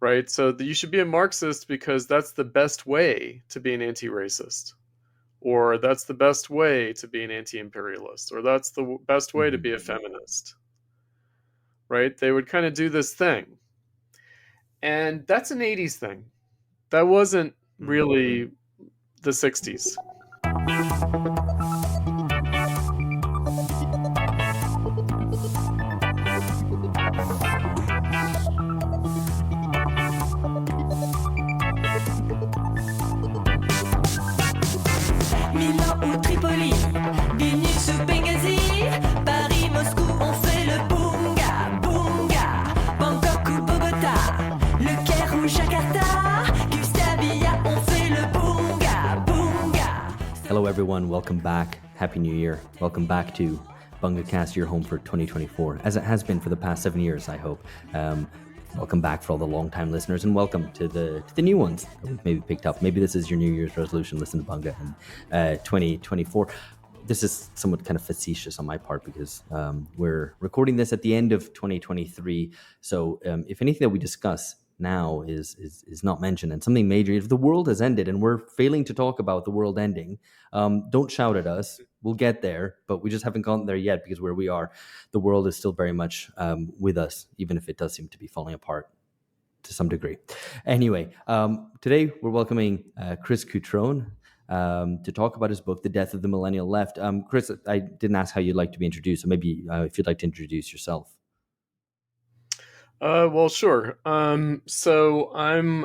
right? So you should be a Marxist because that's the best way to be an anti-racist, or that's the best way to be an anti-imperialist, or that's the best way to be a feminist, right? They would kind of do this thing. And that's an 80s thing. That wasn't really the 60s. Milan ou Tripoli, Vilnius ou Benghazi, Paris, Moscou, on fait le boonga, boonga. Bangkok ou Bogota, Le Caire ou Jakarta, Gustavia, on fait le boonga, boonga. Hello everyone, welcome back. Happy New Year. Welcome back to BungaCast, your home for 2024, as it has been for the past 7 years, I hope. Welcome back for all the long-time listeners, and welcome to the new ones that we've maybe picked up. Maybe this is your New Year's resolution, listen to Bunga in 2024. This is somewhat kind of facetious on my part because we're recording this at the end of 2023. So if anything that we discuss now is not mentioned and something major, if the world has ended and we're failing to talk about the world ending, don't shout at us. We'll get there, but we just haven't gotten there yet because where we are, the world is still very much with us, even if it does seem to be falling apart to some degree. Anyway, today we're welcoming Chris Cutrone to talk about his book, The Death of the Millennial Left. Chris, I didn't ask how you'd like to be introduced, so maybe if you'd like to introduce yourself. Well, sure. So I'm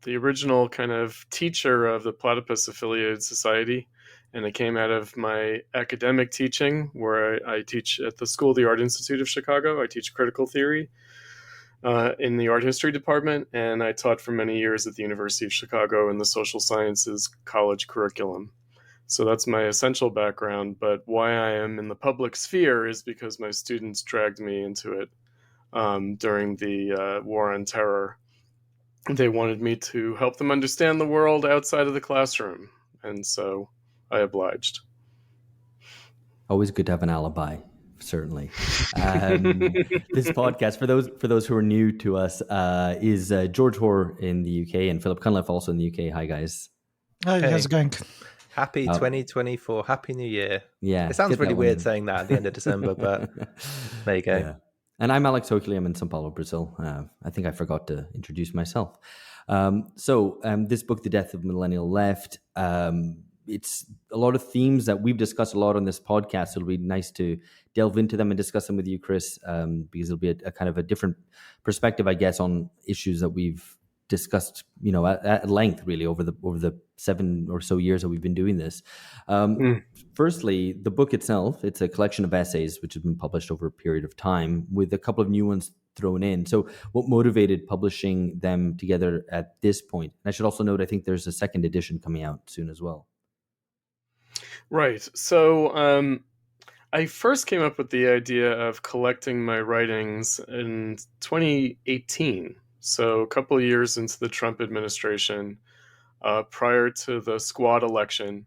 the original kind of teacher of the Platypus Affiliated Society, and it came out of my academic teaching, where I teach at the School of the Art Institute of Chicago. I teach critical theory in the art history department, and I taught for many years at the University of Chicago in the social sciences college curriculum. So that's my essential background, but why I am in the public sphere is because my students dragged me into it during the War on Terror. They wanted me to help them understand the world outside of the classroom, and so I obliged. Always good to have an alibi, certainly. This podcast, for those who are new to us, is George Hoare in the UK and Philip Cunliffe also in the UK. Hi, guys. Hey, how's it going? Happy 2024. Happy New Year. Yeah. It sounds really weird saying that at the end of December, but there you go. Yeah. And I'm Alex Oakley. I'm in São Paulo, Brazil. I think I forgot to introduce myself. So this book, The Death of the Millennial Left, it's a lot of themes that we've discussed a lot on this podcast. So it'll be nice to delve into them and discuss them with you, Chris, because it'll be a kind of a different perspective, I guess, on issues that we've discussed, at length, really, over the 7 or so years that we've been doing this. Firstly, the book itself, it's a collection of essays which have been published over a period of time with a couple of new ones thrown in. So what motivated publishing them together at this point? And I should also note, I think there's a second edition coming out soon as well. Right. So I first came up with the idea of collecting my writings in 2018. So a couple of years into the Trump administration, prior to the squad election,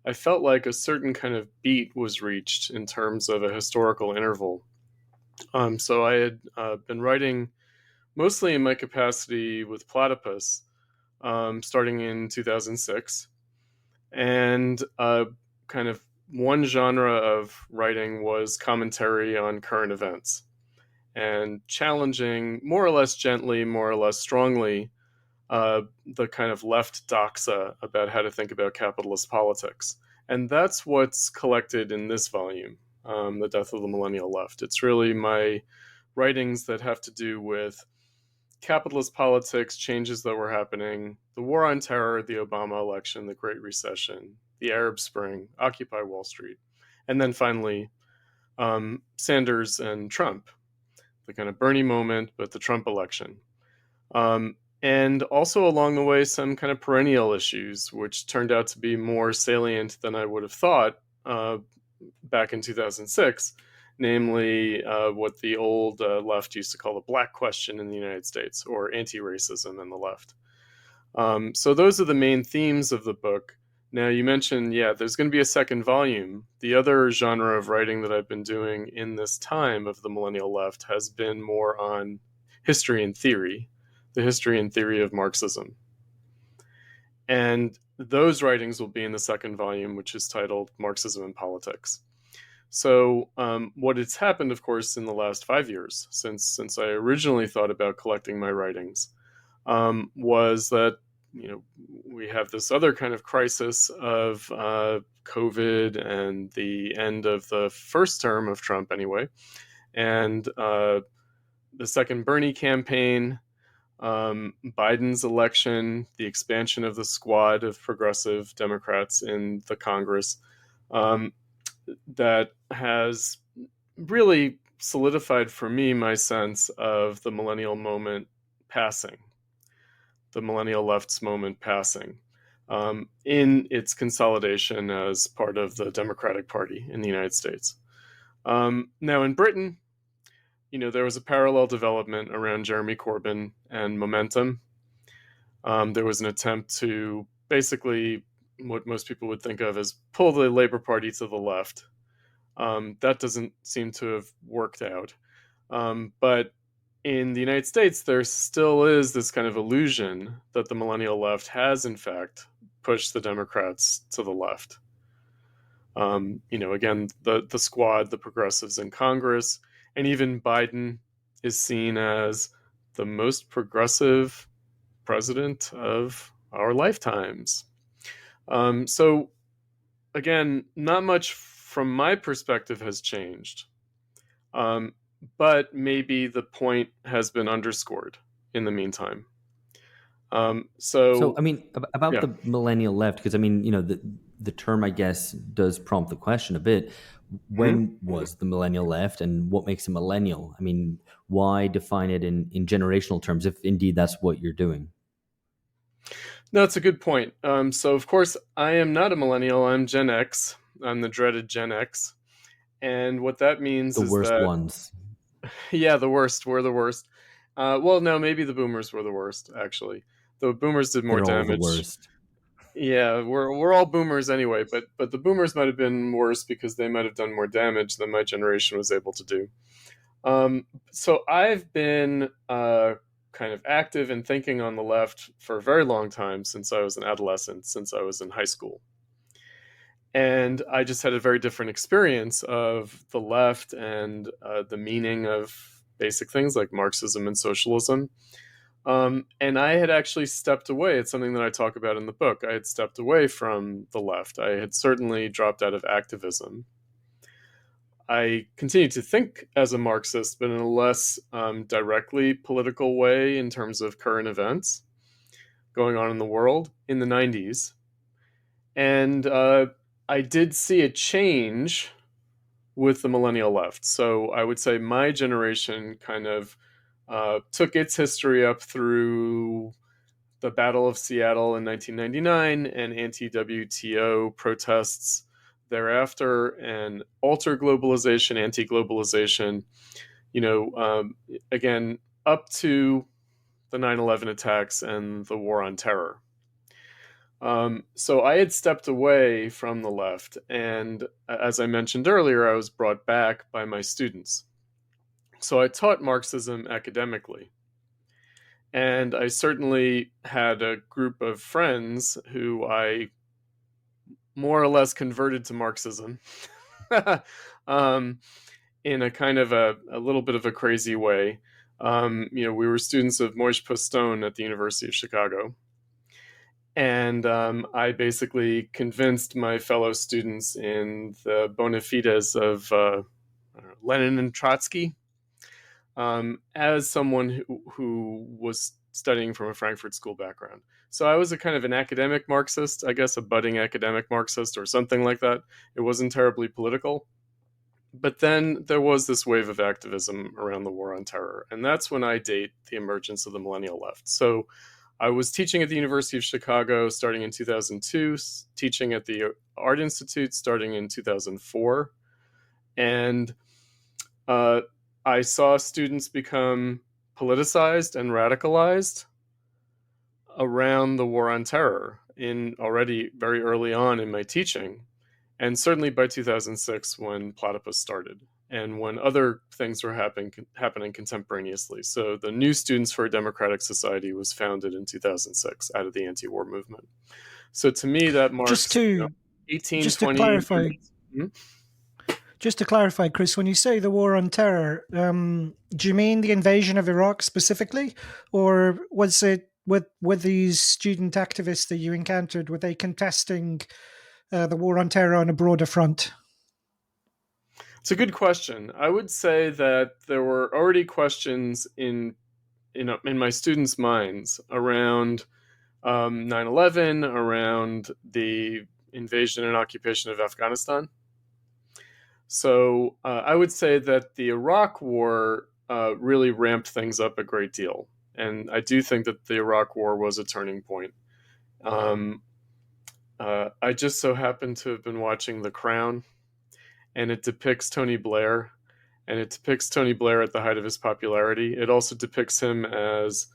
I felt like a certain kind of beat was reached in terms of a historical interval. So I had been writing mostly in my capacity with Platypus, starting in 2006. And kind of one genre of writing was commentary on current events and challenging more or less gently, more or less strongly, the kind of left doxa about how to think about capitalist politics. And that's what's collected in this volume, The Death of the Millennial Left. It's really my writings that have to do with capitalist politics, changes that were happening, the War on Terror, the Obama election, the Great Recession, the Arab Spring, Occupy Wall Street, and then finally Sanders and Trump, the kind of Bernie moment, but the Trump election. And also along the way, some kind of perennial issues, which turned out to be more salient than I would have thought back in 2006, namely what the old left used to call the black question in the United States, or anti-racism in the left. So those are the main themes of the book. Now, you mentioned, there's going to be a second volume. The other genre of writing that I've been doing in this time of the Millennial Left has been more on history and theory. The History and Theory of Marxism. And those writings will be in the second volume, which is titled Marxism and Politics. So what has happened, of course, in the last 5 years, since I originally thought about collecting my writings, was that we have this other kind of crisis of COVID and the end of the first term of Trump, anyway, and the second Bernie campaign, Biden's election, the expansion of the squad of progressive Democrats in the Congress, that has really solidified for me my sense of the millennial moment passing, the Millennial Left's moment passing, in its consolidation as part of the Democratic Party in the United States. Now, in Britain, there was a parallel development around Jeremy Corbyn and Momentum. There was an attempt to basically what most people would think of as pull the Labour Party to the left. That doesn't seem to have worked out. But in the United States, there still is this kind of illusion that the millennial left has, in fact, pushed the Democrats to the left. Again, the squad, the progressives in Congress, and even Biden is seen as the most progressive president of our lifetimes. So, again, not much from my perspective has changed. But maybe the point has been underscored in the meantime. So I mean, about yeah. the millennial left, because I mean, the term, I guess, does prompt the question a bit. When was the millennial left, and what makes a millennial? I mean, why define it in generational terms, if indeed that's what you're doing? No, it's a good point. So, of course, I am not a millennial. I'm Gen X. I'm the dreaded Gen X. And what that means The is worst that... ones. Yeah, the worst. We're the worst. Well, no, maybe the boomers were the worst, actually. The boomers did more They're all damage. the worst. Yeah, we're all boomers anyway, but the boomers might have been worse because they might have done more damage than my generation was able to do. So I've been kind of active and thinking on the left for a very long time, since I was an adolescent, since I was in high school. And I just had a very different experience of the left and the meaning of basic things like Marxism and socialism. And I had actually stepped away. It's something that I talk about in the book. I had stepped away from the left. I had certainly dropped out of activism. I continued to think as a Marxist, but in a less directly political way in terms of current events going on in the world in the 90s. And I did see a change with the millennial left. So I would say my generation kind of took its history up through the Battle of Seattle in 1999 and anti-WTO protests thereafter, and alter globalization, anti-globalization, again, up to the 9/11 attacks and the war on terror. So I had stepped away from the left, and as I mentioned earlier, I was brought back by my students. So I taught Marxism academically. And I certainly had a group of friends who I more or less converted to Marxism in a kind of a little bit of a crazy way. We were students of Moïse Postone at the University of Chicago. And I basically convinced my fellow students in the bona fides of Lenin and Trotsky, as someone who was studying from a Frankfurt School background. So I was a kind of an academic Marxist, I guess a budding academic Marxist or something like that. It wasn't terribly political. But then there was this wave of activism around the war on terror. And that's when I date the emergence of the millennial left. So I was teaching at the University of Chicago starting in 2002, teaching at the Art Institute starting in 2004. And I saw students become politicized and radicalized around the war on terror already very early on in my teaching, and certainly by 2006 when Platypus started. and when other things were happening contemporaneously. So the New Students for a Democratic Society was founded in 2006 out of the anti-war movement. So to me, that Just marks to 18, just to 20. clarify, Hmm? just to clarify, Chris, when you say the war on terror, do you mean the invasion of Iraq specifically, or was it with these student activists that you encountered? Were they contesting the war on terror on a broader front? It's a good question. I would say that there were already questions in my students' minds around 9/11, around the invasion and occupation of Afghanistan. So I would say that the Iraq War really ramped things up a great deal. And I do think that the Iraq War was a turning point. Um, I just so happened to have been watching The Crown, and it depicts Tony Blair, and it depicts Tony Blair at the height of his popularity. It also depicts him as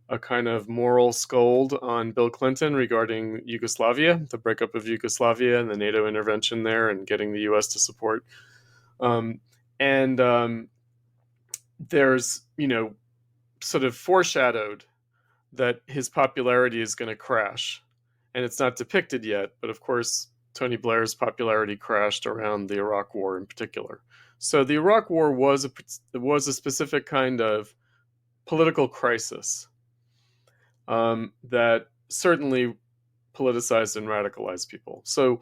a kind of moral scold on Bill Clinton regarding Yugoslavia, the breakup of Yugoslavia and the NATO intervention there and getting the US to support. And there's, sort of foreshadowed that his popularity is going to crash. And it's not depicted yet, but of course, Tony Blair's popularity crashed around the Iraq War in particular. So the Iraq War was a specific kind of political crisis that certainly politicized and radicalized people. So,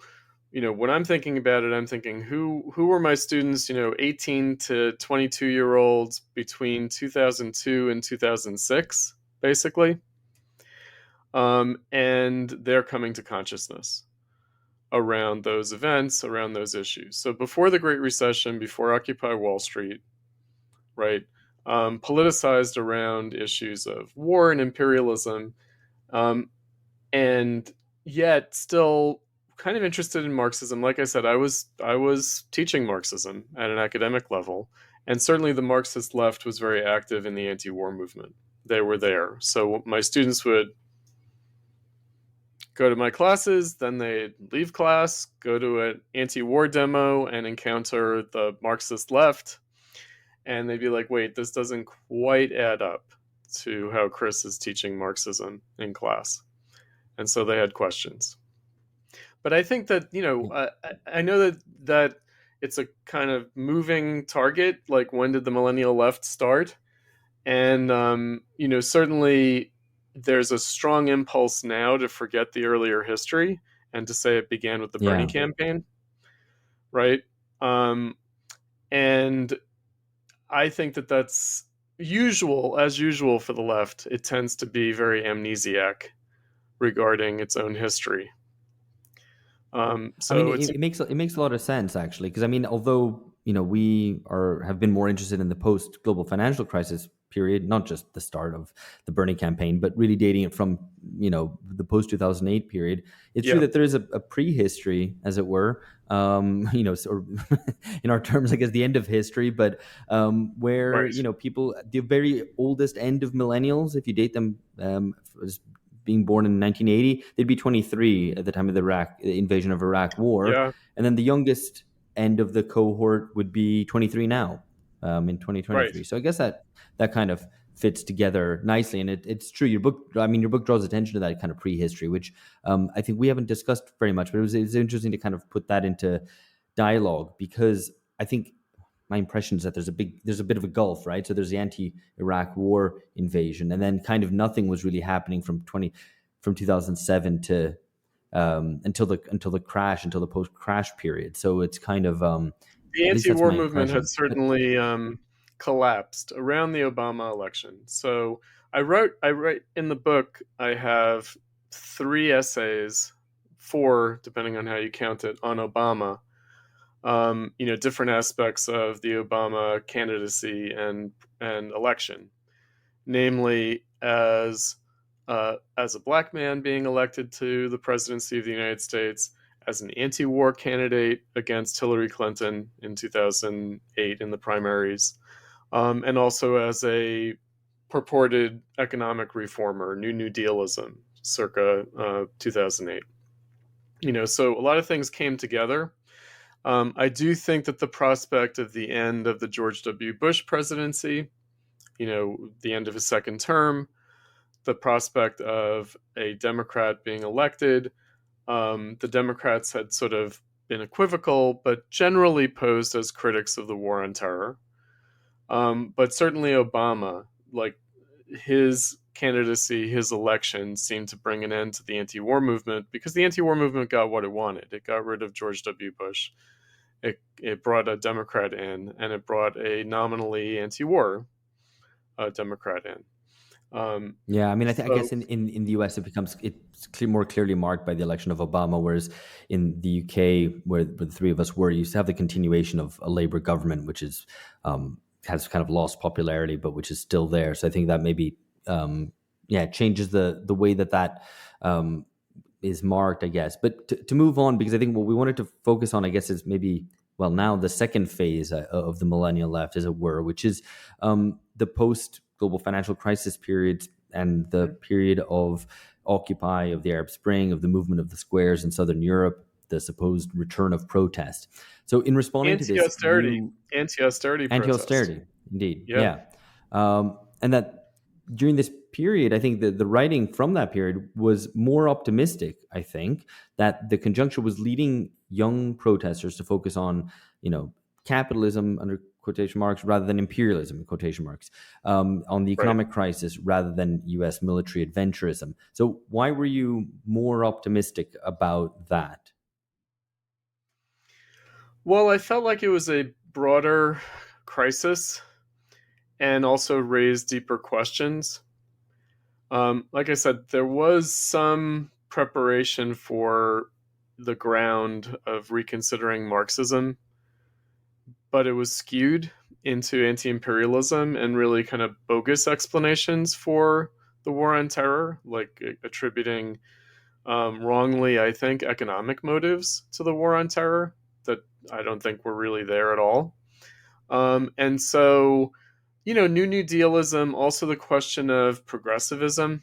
when I'm thinking about it, I'm thinking who were my students, 18 to 22-year-olds between 2002 and 2006, basically. And they're coming to consciousness around those events, around those issues. So before the Great Recession, before Occupy Wall Street, right, politicized around issues of war and imperialism, and yet still kind of interested in Marxism. Like I said, I was teaching Marxism at an academic level, and certainly the Marxist left was very active in the anti-war movement. They were there. So my students would go to my classes, then they'd leave class, go to an anti-war demo and encounter the Marxist left, and they'd be like, wait, this doesn't quite add up to how Chris is teaching Marxism in class. And so they had questions. But I think that, I know that it's a kind of moving target, like when did the Millennial Left start? And, certainly there's a strong impulse now to forget the earlier history and to say it began with the Bernie campaign, right? And I think that that's as usual for the left. It tends to be very amnesiac regarding its own history. So it makes a lot of sense, actually, because although we have been more interested in the post global financial crisis period, not just the start of the Bernie campaign, but really dating it from the post 2008 period. It's true that there is a prehistory, as it were, or in our terms, I guess, the end of history, but where people, the very oldest end of millennials, if you date them being born in 1980, they'd be 23 at the time of the invasion of Iraq war. Yeah. And then the youngest end of the cohort would be 23 now, in 2023. Right. So I guess that kind of fits together nicely. And it's true. Your book draws attention to that kind of prehistory, which I think we haven't discussed very much, but it was interesting to kind of put that into dialogue, because I think my impression is that there's a bit of a gulf, right? So there's the anti-Iraq war invasion, and then kind of nothing was really happening from 2007 to until the post-crash period. So it's kind of the anti-war movement had certainly collapsed around the Obama election. So I write in the book, I have 3 essays, 4 depending on how you count it, on Obama. Different aspects of the Obama candidacy and election, namely as a black man being elected to the presidency of the United States, as an anti-war candidate against Hillary Clinton in 2008 in the primaries, and also as a purported economic reformer, New Dealism, circa 2008. So a lot of things came together. I do think that the prospect of the end of the George W. Bush presidency, the end of his second term, the prospect of a Democrat being elected, the Democrats had sort of been equivocal, but generally posed as critics of the war on terror. But certainly Obama, like his candidacy, his election seemed to bring an end to the anti-war movement because the anti-war movement got what it wanted. It got rid of George W. Bush. It brought a Democrat in, and it brought a nominally anti-war Democrat in. Yeah, I mean, I So, guess in the US it's more clearly marked by the election of Obama, whereas in the UK, where the three of us were, you used to have the continuation of a Labour government, which is has kind of lost popularity, but which is still there. So I think that maybe changes the way that is marked, I guess. But to move on, because I think what we wanted to focus on, I guess, is maybe now the second phase of the millennial left, as it were, which is the post global financial crisis period and the period of Occupy, of the Arab Spring, of the movement of the squares in Southern Europe, the supposed return of protest. So in responding to this, anti-austerity protest. anti-austerity, indeed, Yeah. and that during this period, I think that the writing from that period was more optimistic. I think that the conjuncture was leading young protesters to focus on, capitalism under quotation marks rather than imperialism in quotation marks, on the economic crisis rather than U.S. military adventurism. So why were you more optimistic about that? Well, I felt like it was a broader crisis and also raised deeper questions. Like I said, there was some preparation for the ground of reconsidering Marxism, but it was skewed into anti-imperialism and really kind of bogus explanations for the war on terror, like attributing wrongly, I think, economic motives to the war on terror that I don't think were really there at all. And so, New Dealism, also the question of progressivism.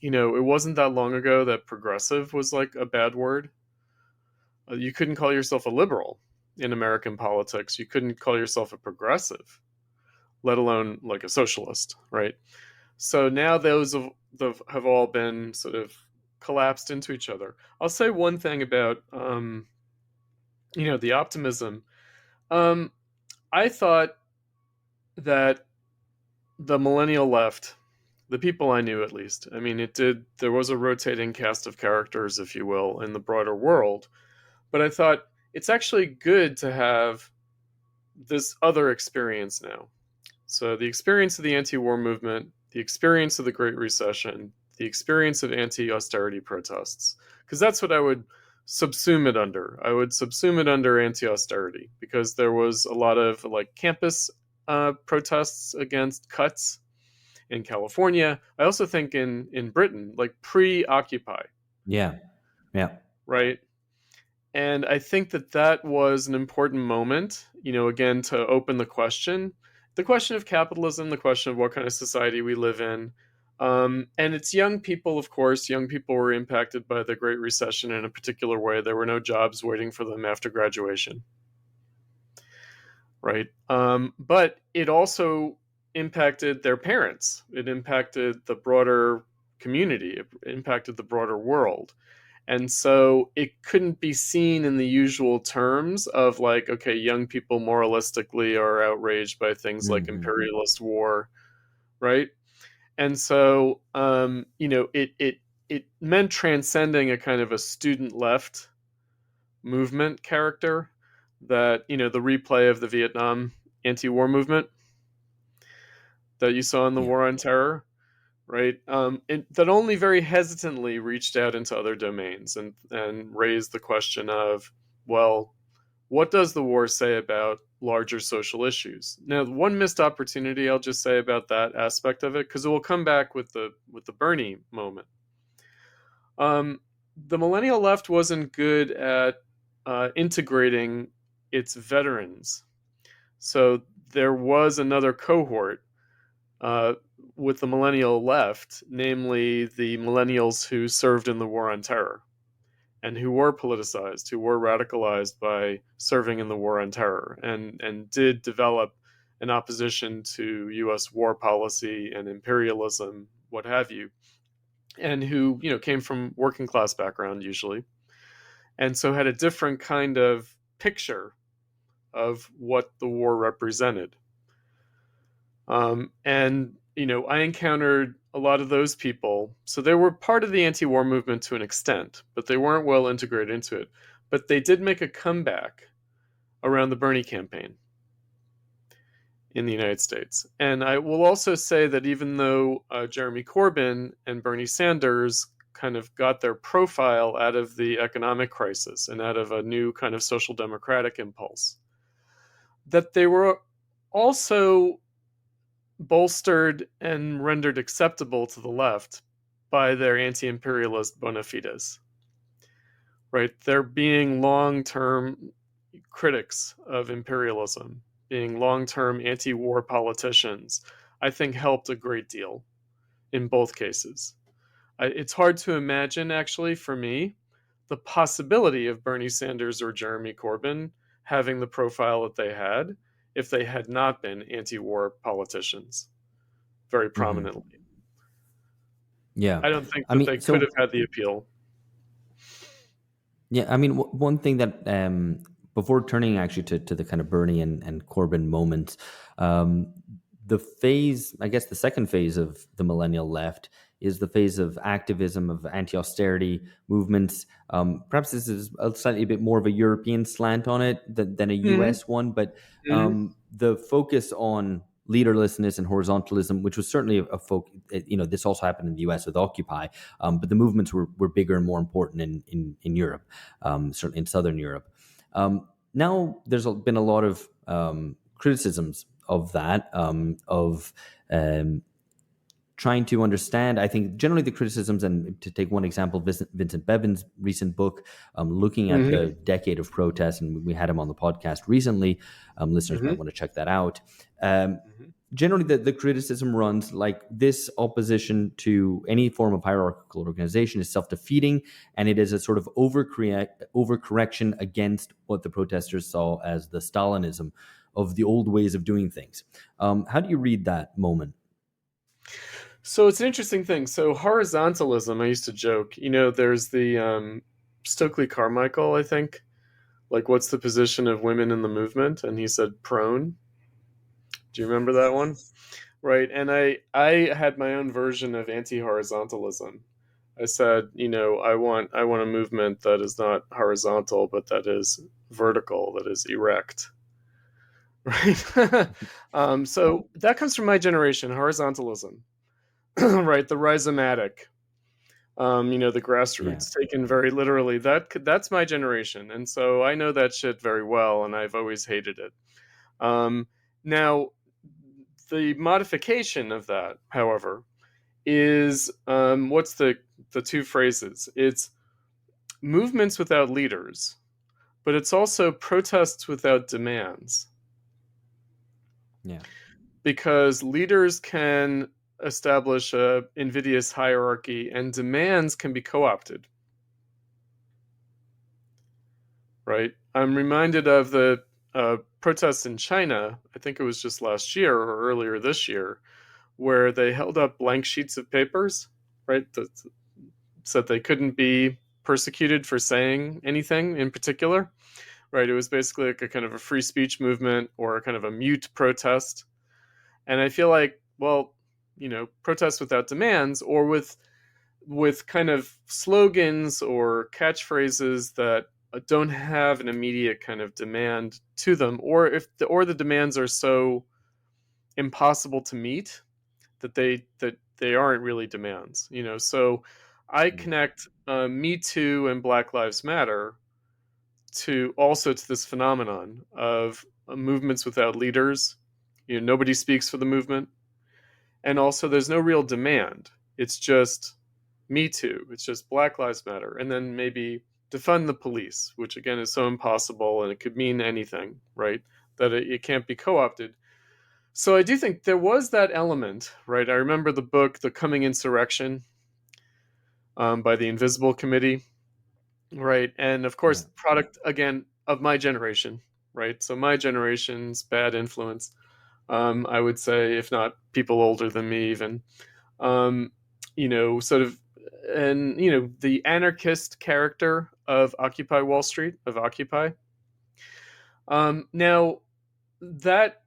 It wasn't that long ago that progressive was like a bad word. You couldn't call yourself a liberal in American politics. You couldn't call yourself a progressive, let alone like a socialist, right? So now those have all been sort of collapsed into each other. I'll say one thing about, the optimism. I thought that the millennial left, the people I knew at least, I mean, there was a rotating cast of characters, if you will, in the broader world. But I thought it's actually good to have this other experience now. So the experience of the anti-war movement, the experience of the Great Recession, the experience of anti-austerity protests, because that's what I would subsume it under. I would subsume it under anti-austerity because there was a lot of like campus protests against cuts in California. I also think in Britain, like pre-Occupy. Yeah. Right. And I think that was an important moment, again, to open the question of capitalism, the question of what kind of society we live in. And it's young people, of course. Young people were impacted by the Great Recession in a particular way. There were no jobs waiting for them after graduation. Right. But it also impacted their parents. It impacted the broader community. It impacted the broader world. And so it couldn't be seen in the usual terms of like, okay, young people moralistically are outraged by things like imperialist war, right? And so, it meant transcending a kind of a student left movement character that, the replay of the Vietnam anti-war movement that you saw in the war on terror, right? And that only very hesitantly reached out into other domains and raised the question of, well, what does the war say about larger social issues? Now, one missed opportunity I'll just say about that aspect of it, because it will come back with the Bernie moment. The millennial left wasn't good at integrating its veterans. So there was another cohort with the millennial left, namely the millennials who served in the war on terror. and who were politicized, who were radicalized by serving in the war on terror, and did develop an opposition to U.S. war policy and imperialism, what have you, and who came from working class background usually, and so had a different kind of picture of what the war represented. And I encountered a lot of those people. So they were part of the anti-war movement to an extent, but they weren't well integrated into it. But they did make a comeback around the Bernie campaign in the United States. And I will also say that even though Jeremy Corbyn and Bernie Sanders kind of got their profile out of the economic crisis and out of a new kind of social democratic impulse, that they were also bolstered and rendered acceptable to the left by their anti-imperialist bona fides. Right? They're being long-term critics of imperialism, being long-term anti-war politicians, I think helped a great deal in both cases. It's hard to imagine, actually, for me, the possibility of Bernie Sanders or Jeremy Corbyn having the profile that they had if they had not been anti-war politicians very prominently. Yeah. I don't think that they could have had the appeal. Yeah, I mean, one thing that before turning actually to the kind of Bernie and Corbyn moment, the phase, I guess the second phase of the Millennial Left is the phase of activism, of anti-austerity movements. Perhaps this is a slightly bit more of a European slant on it than a US one, but the focus on leaderlessness and horizontalism, which was certainly a focus, this also happened in the US with Occupy, but the movements were bigger and more important in Europe, certainly in Southern Europe. Now there's been a lot of criticisms of that, trying to understand. I think generally the criticisms, and to take one example, Vincent Bevan's recent book, looking at the decade of protests, and we had him on the podcast recently. Listeners might want to check that out. Generally, the criticism runs like this: opposition to any form of hierarchical organization is self-defeating, and it is a sort of overcorrection against what the protesters saw as the Stalinism of the old ways of doing things. How do you read that moment? So it's an interesting thing. So horizontalism, I used to joke, there's the Stokely Carmichael, I think, like, what's the position of women in the movement? And he said prone. Do you remember that one? Right. And I had my own version of anti-horizontalism. I said, I want a movement that is not horizontal, but that is vertical, that is erect. Right. So that comes from my generation, horizontalism. Right, the rhizomatic, the grassroots, taken very literally. That's my generation, and so I know that shit very well, and I've always hated it. Now, the modification of that, however, is what's the two phrases? It's movements without leaders, but it's also protests without demands. Yeah, because leaders can establish a invidious hierarchy, and demands can be co-opted. Right? I'm reminded of the protests in China, I think it was just last year or earlier this year, where they held up blank sheets of papers, right, that said they couldn't be persecuted for saying anything in particular. Right? It was basically like a kind of a free speech movement or a kind of a mute protest. And I feel like, well, protests without demands, or with kind of slogans or catchphrases that don't have an immediate kind of demand to them, or the demands are so impossible to meet that they aren't really demands. So I connect Me Too and Black Lives Matter to this phenomenon of movements without leaders. Nobody speaks for the movement. And also, there's no real demand. It's just Me Too. It's just Black Lives Matter. And then maybe defund the police, which again is so impossible, and it could mean anything, right? That it can't be co-opted. So I do think there was that element, right? I remember the book, The Coming Insurrection, by the Invisible Committee, right? And of Yeah. course, product again of my generation, right? So my generation's bad influence. I would say, if not people older than me, even, um, sort of, and the anarchist character of Occupy Wall Street, of Occupy. Now that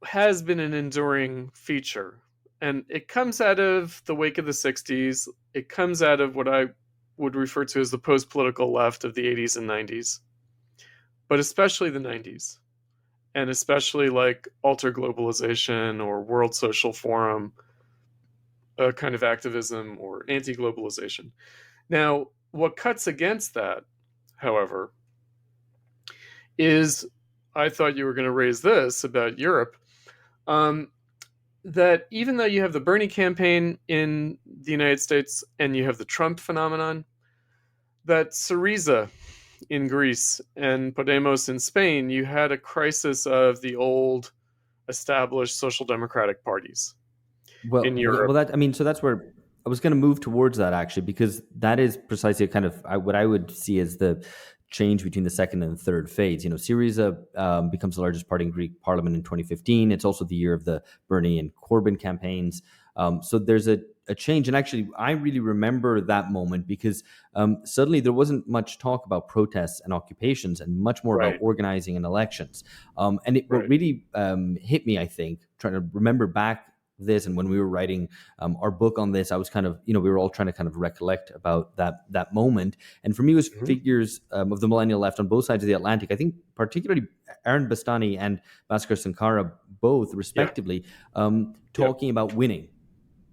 has been an enduring feature, and it comes out of the wake of the '60s. It comes out of what I would refer to as the post-political left of the '80s and '90s, but especially the '90s, and especially like alter globalization or World Social Forum kind of activism or anti-globalization. Now, what cuts against that, however, is, I thought you were going to raise this about Europe, um, that even though you have the Bernie campaign in the United States and you have the Trump phenomenon, that Syriza in Greece and Podemos in Spain, you had a crisis of the old established social democratic parties in Well, yeah, Europe. well, that I mean, so that's where I was going to move towards that actually, because that is precisely a kind of what I would see as the change between the second and the third phase. Syriza becomes the largest party in Greek parliament in 2015. It's also the year of the Bernie and Corbyn campaigns. So there's a change, and actually, I really remember that moment because suddenly there wasn't much talk about protests and occupations, and much more about Right, organizing and elections. What right. really hit me, I think, trying to remember back this, and when we were writing our book on this, I was kind of, we were all trying to kind of recollect about that moment. And for me, it was Mhm. figures of the millennial left on both sides of the Atlantic. I think particularly Aaron Bastani and Bhaskar Sankara, both Yeah, respectively, yeah, talking about winning.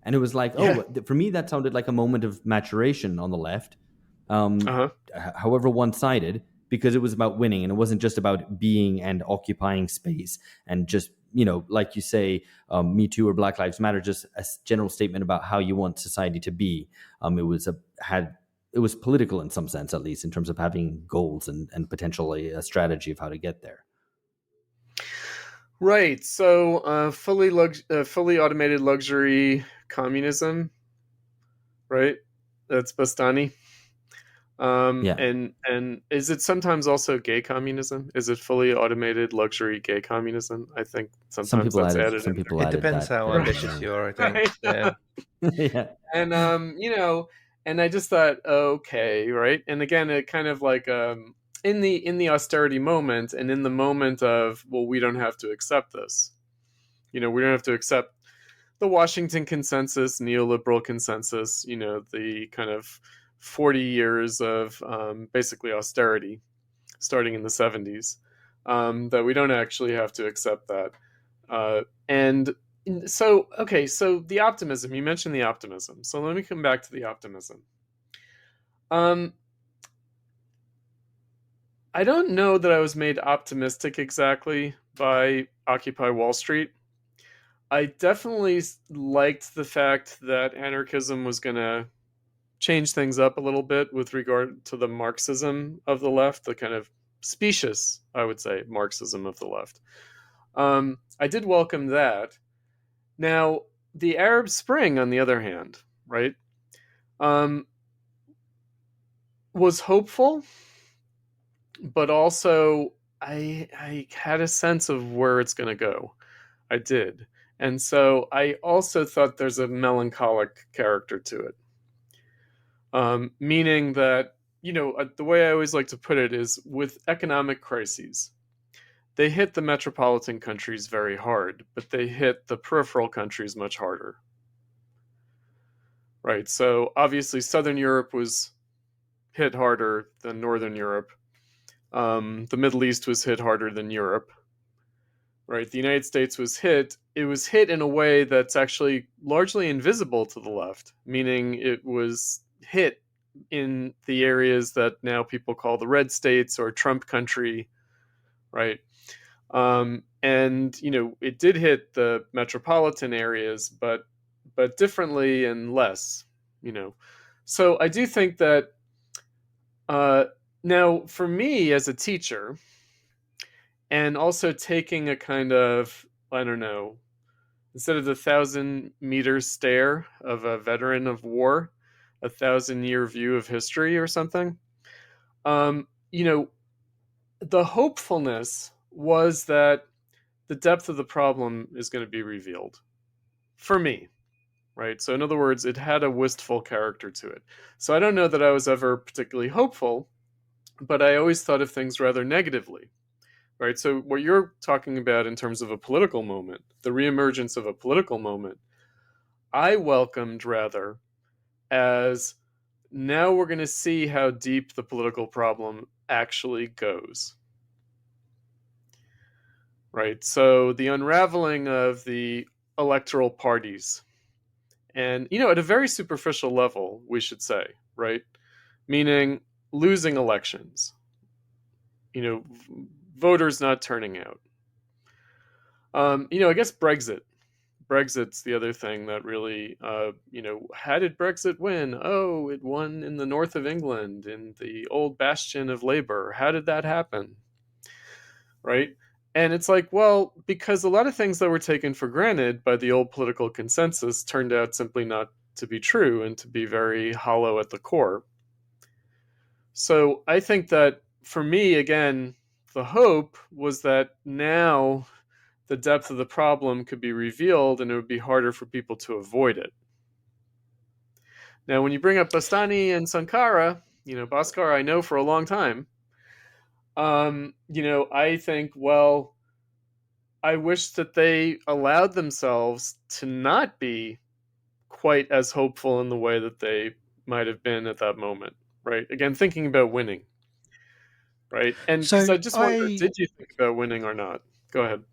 And it was like, yeah. for me, that sounded like a moment of maturation on the left, um, Uh-huh. however one-sided, because it was about winning, and it wasn't just about being and occupying space and just, like you say, Me Too or Black Lives Matter, just a general statement about how you want society to be. It was political in some sense, at least in terms of having goals and potentially a strategy of how to get there. Right. So, fully automated luxury communism, right? That's Bastani. Yeah, And is it sometimes also gay communism? Is it fully automated luxury gay communism? I think sometimes that's added some in people It added depends that how there. term. ambitious you are, I think. Right. Yeah. Yeah. And and I just thought, okay, right? And again, it kind of like in the austerity moment, and in the moment of, well, we don't have to accept this. We don't have to accept the Washington consensus, neoliberal consensus, the kind of 40 years of basically austerity starting in the 70s, that we don't actually have to accept that. And so, okay, so the optimism, you mentioned the optimism. So let me come back to the optimism. Um, I don't know that I was made optimistic exactly by Occupy Wall Street. I definitely liked the fact that anarchism was going to change things up a little bit with regard to the Marxism of the left, the kind of specious, I would say, Marxism of the left. I did welcome that. Now, the Arab Spring, on the other hand, right, um, was hopeful, but also I had a sense of where it's going to go. I did. And so I also thought there's a melancholic character to it. Meaning that, the way I always like to put it is, with economic crises, they hit the metropolitan countries very hard, but they hit the peripheral countries much harder. Right. So obviously, Southern Europe was hit harder than Northern Europe. The Middle East was hit harder than Europe. Right. The United States was hit. It was hit in a way that's actually largely invisible to the left, meaning it was hit in the areas that now people call the red states or Trump country, right? And it did hit the metropolitan areas, but differently and less. So I do think that now, for me as a teacher, and also taking a kind of, I don't know, instead of the 1,000-meter stare of a veteran of war, a 1,000-year view of history or something. You know, the hopefulness was that the depth of the problem is going to be revealed for me, right? So, in other words, it had a wistful character to it. So, I don't know that I was ever particularly hopeful, but I always thought of things rather negatively, right? So, what you're talking about in terms of a political moment, the reemergence of a political moment, I welcomed rather as now we're going to see how deep the political problem actually goes. Right? So the unraveling of the electoral parties. And, at a very superficial level, we should say, right? Meaning losing elections, voters not turning out. I guess Brexit. Brexit's the other thing that really, how did Brexit win? Oh, it won in the north of England, in the old bastion of Labour. How did that happen? Right? And it's like, well, because a lot of things that were taken for granted by the old political consensus turned out simply not to be true and to be very hollow at the core. So I think that for me, again, the hope was that now the depth of the problem could be revealed and it would be harder for people to avoid it. Now, when you bring up Bastani and Sankara, Bhaskar I know for a long time, I think, well, I wish that they allowed themselves to not be quite as hopeful in the way that they might have been at that moment, right? Again, thinking about winning, right? And because So I just wonder, did you think about winning or not? Go ahead.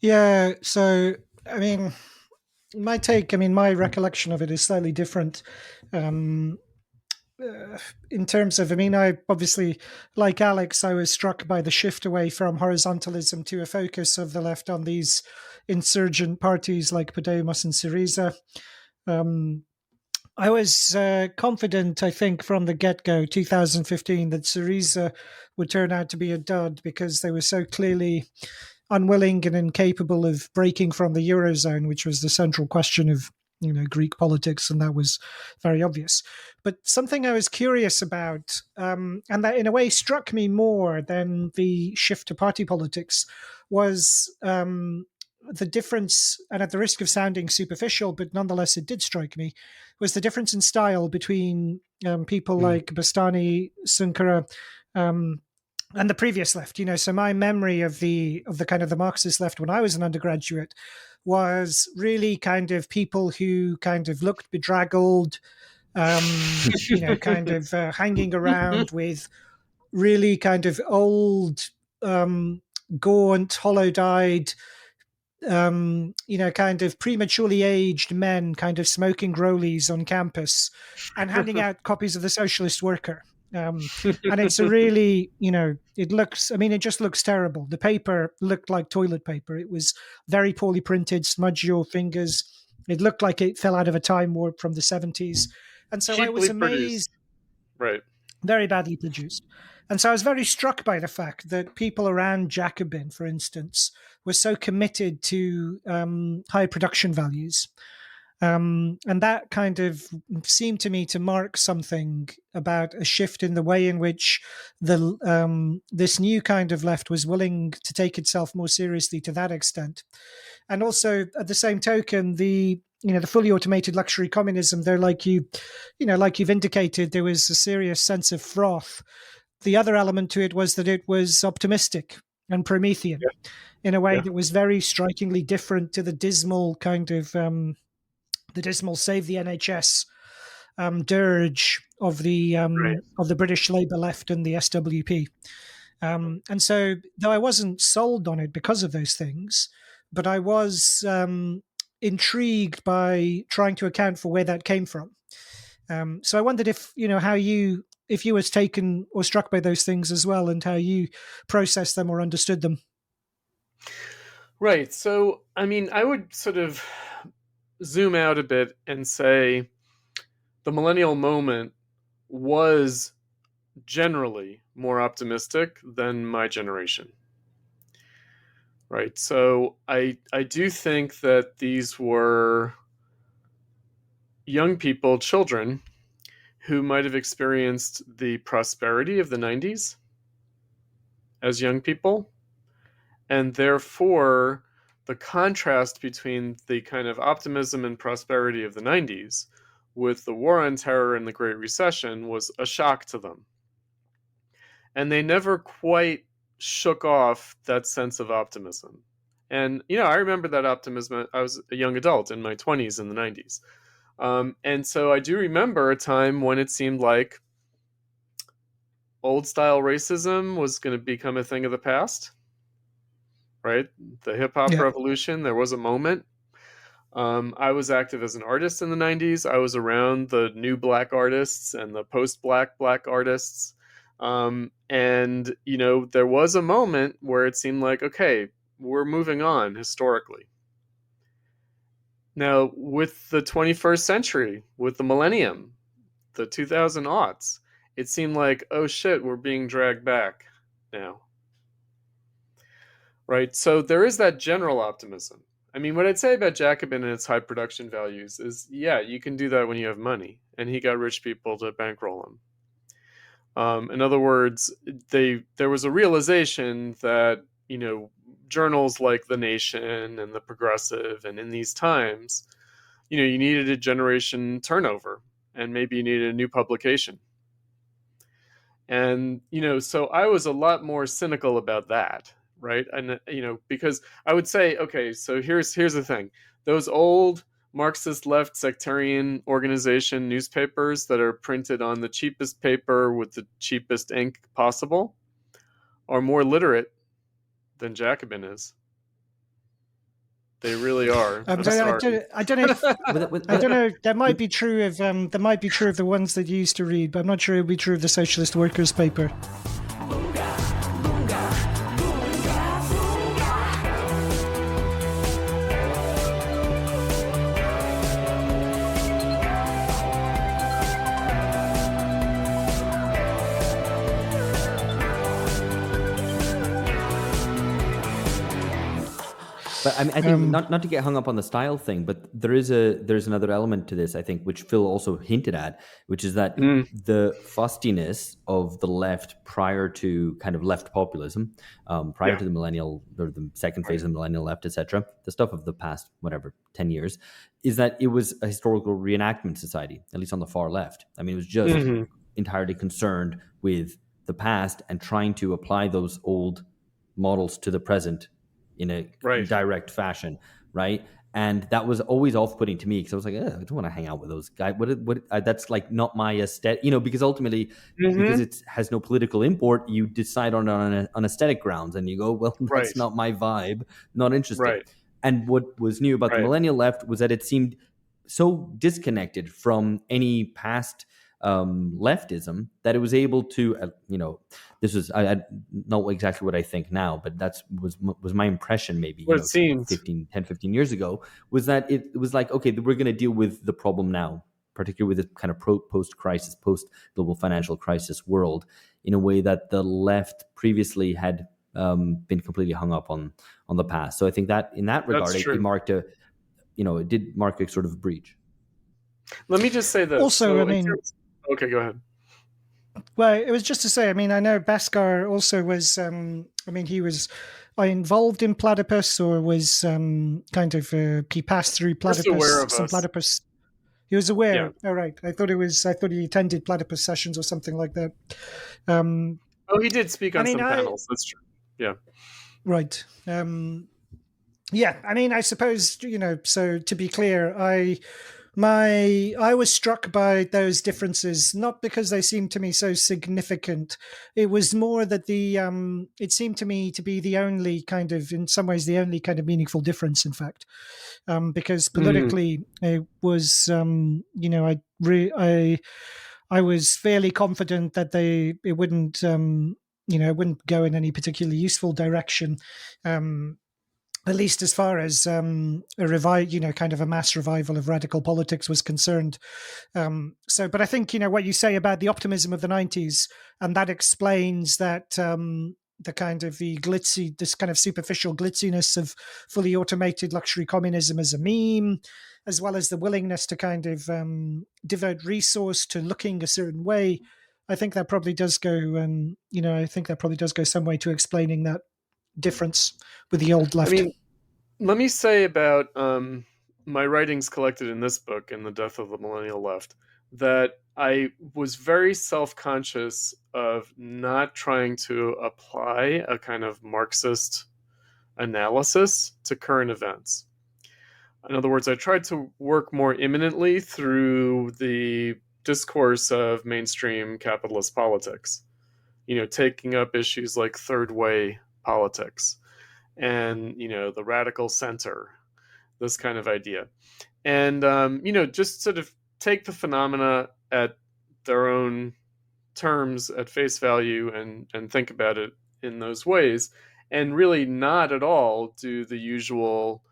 yeah, so I mean, my recollection of it is slightly different. Um, in terms of, I obviously, like Alex, I was struck by the shift away from horizontalism to a focus of the left on these insurgent parties like Podemos and Syriza. I was confident, I think, from the get-go, 2015, that Syriza would turn out to be a dud because they were so clearly unwilling and incapable of breaking from the Eurozone, which was the central question of Greek politics, and that was very obvious. But something I was curious about, and that in a way struck me more than the shift to party politics, was the difference, and at the risk of sounding superficial, but nonetheless it did strike me, was the difference in style between people like Bastani, Sankara, and the previous left. So my memory of the kind of the Marxist left when I was an undergraduate was really kind of people who kind of looked bedraggled, kind of hanging around with really kind of old, gaunt, hollow-eyed, kind of prematurely aged men kind of smoking rollies on campus and handing out copies of the Socialist Worker. And it's a really, it just looks terrible. The paper looked like toilet paper. It was very poorly printed, smudge your fingers. It looked like it fell out of a time warp from the 70s. And so I was amazed. Produced. Right. Very badly produced. And so I was very struck by the fact that people around Jacobin, for instance, were so committed to high production values. And that kind of seemed to me to mark something about a shift in the way in which this new kind of left was willing to take itself more seriously to that extent. And also, at the same token, the fully automated luxury communism, there, like you've indicated, there was a serious sense of froth. The other element to it was that it was optimistic and Promethean in a way that was very strikingly different to the dismal kind of the dismal save the NHS dirge of the British Labour left and the SWP. And so, though I wasn't sold on it because of those things, but I was intrigued by trying to account for where that came from. So I wondered if you was taken or struck by those things as well, and how you processed them or understood them. Right. So, I would sort of zoom out a bit and say the millennial moment was generally more optimistic than my generation. Right. So I do think that these were young people, children, who might have experienced the prosperity of the 90s as young people. And therefore, the contrast between the kind of optimism and prosperity of the 90s with the war on terror and the Great Recession was a shock to them. And they never quite shook off that sense of optimism. And, I remember that optimism. I was a young adult in my 20s in the 90s. And so I do remember a time when it seemed like old style racism was going to become a thing of the past, right? The hip hop revolution, there was a moment. I was active as an artist in the 90s. I was around the new black artists and the post-black artists. And, there was a moment where it seemed like, okay, we're moving on historically. Now, with the 21st century, with the millennium, the 2000 aughts, it seemed like, oh shit, we're being dragged back now. Right? So there is that general optimism. I mean, what I'd say about Jacobin and its high production values is, yeah, you can do that when you have money. And he got rich people to bankroll him. In other words, there was a realization that, journals like The Nation and The Progressive, and in these times, you needed a generation turnover, and maybe you needed a new publication. And, so I was a lot more cynical about that, right? And, because I would say, okay, so here's the thing. Those old Marxist left sectarian organization newspapers that are printed on the cheapest paper with the cheapest ink possible are more literate than Jacobin is. They really are. I don't know. I don't know. That might be true of the ones that you used to read, but I'm not sure it would be true of the Socialist Workers paper. But I think not to get hung up on the style thing, but there's another element to this, I think, which Phil also hinted at, which is that the fustiness of the left prior to kind of left populism, prior to the millennial or the second phase of the millennial left, etc., the stuff of the past, 10 years, is that it was a historical reenactment society, at least on the far left. I mean, it was just entirely concerned with the past and trying to apply those old models to the present in a direct fashion, right? And that was always off-putting to me because I was like, I don't want to hang out with those guys. That's like not my aesthetic, because ultimately, because it has no political import, you decide on aesthetic grounds and you go, well, that's not my vibe, not interested. Right. And what was new about the millennial left was that it seemed so disconnected from any past leftism that it was able to, this was I not exactly what I think now, but that was my impression maybe 15 years ago, was that it was like, okay, we're going to deal with the problem now, particularly with this kind of post-crisis, post-global financial crisis world, in a way that the left previously had been completely hung up on the past. So I think that in that regard, it marked it did mark a sort of breach. Let me just say this. Also, okay, go ahead. Well, it was just to say, I know Bhaskar also was, he was involved in Platypus, or was he passed through Platypus, Platypus. He was aware. Yeah. Oh, right. I thought he attended Platypus sessions or something like that. He did speak on some panels. That's true. Yeah. Right. I suppose, so to be clear, I was struck by those differences, not because they seemed to me so significant. It was more that it seemed to me to be in some ways, the only kind of meaningful difference, in fact, because politically it was, I was fairly confident that it wouldn't, it wouldn't go in any particularly useful direction. At least as far as a mass revival of radical politics was concerned. But I think, what you say about the optimism of the 90s, and that explains that this kind of superficial glitziness of fully automated luxury communism as a meme, as well as the willingness to kind of devote resource to looking a certain way, I think that probably does go, I think that probably does go some way to explaining that difference with the old I left. mean, let me say about my writings collected in this book, In the Death of the Millennial Left, that I was very self-conscious of not trying to apply a kind of Marxist analysis to current events. In other words, I tried to work more imminently through the discourse of mainstream capitalist politics, taking up issues like third way politics and, the radical center, this kind of idea. And, just sort of take the phenomena at their own terms, at face value, and think about it in those ways, and really not at all do the usual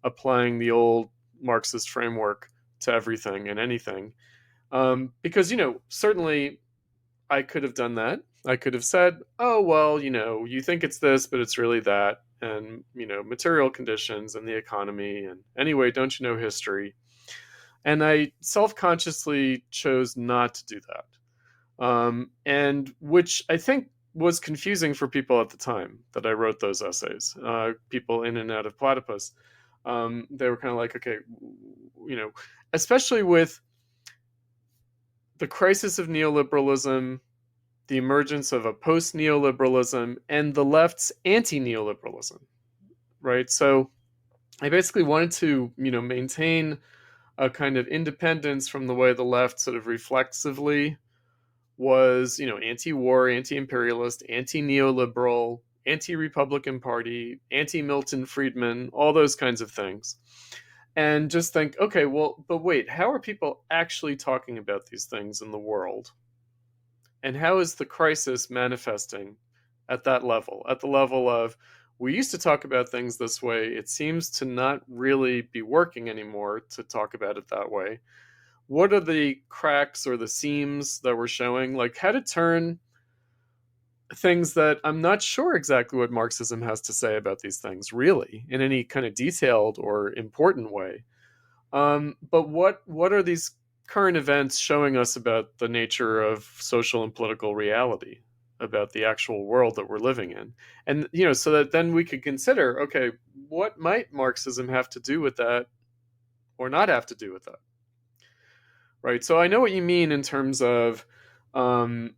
applying the old Marxist framework to everything and anything. Because, certainly I could have done that. I could have said, oh, well, you think it's this, but it's really that. And, material conditions and the economy. And anyway, don't you know history? And I self-consciously chose not to do that. And which I think was confusing for people at the time that I wrote those essays, people in and out of Platypus. They were kind of like, okay, especially with the crisis of neoliberalism, the emergence of a post-neoliberalism, and the left's anti-neoliberalism, right? So I basically wanted to, maintain a kind of independence from the way the left sort of reflexively was, anti-war, anti-imperialist, anti-neoliberal, anti-Republican Party, anti-Milton Friedman, all those kinds of things. And just think, okay, well, but wait, how are people actually talking about these things in the world? And how is the crisis manifesting at that level? At the level of, we used to talk about things this way. It seems to not really be working anymore to talk about it that way. What are the cracks or the seams that we're showing? Like how to turn things that I'm not sure exactly what Marxism has to say about these things, really, in any kind of detailed or important way. But what are these current events showing us about the nature of social and political reality, about the actual world that we're living in? And, so that then we could consider, okay, what might Marxism have to do with that or not have to do with that? Right. So I know what you mean in terms of, been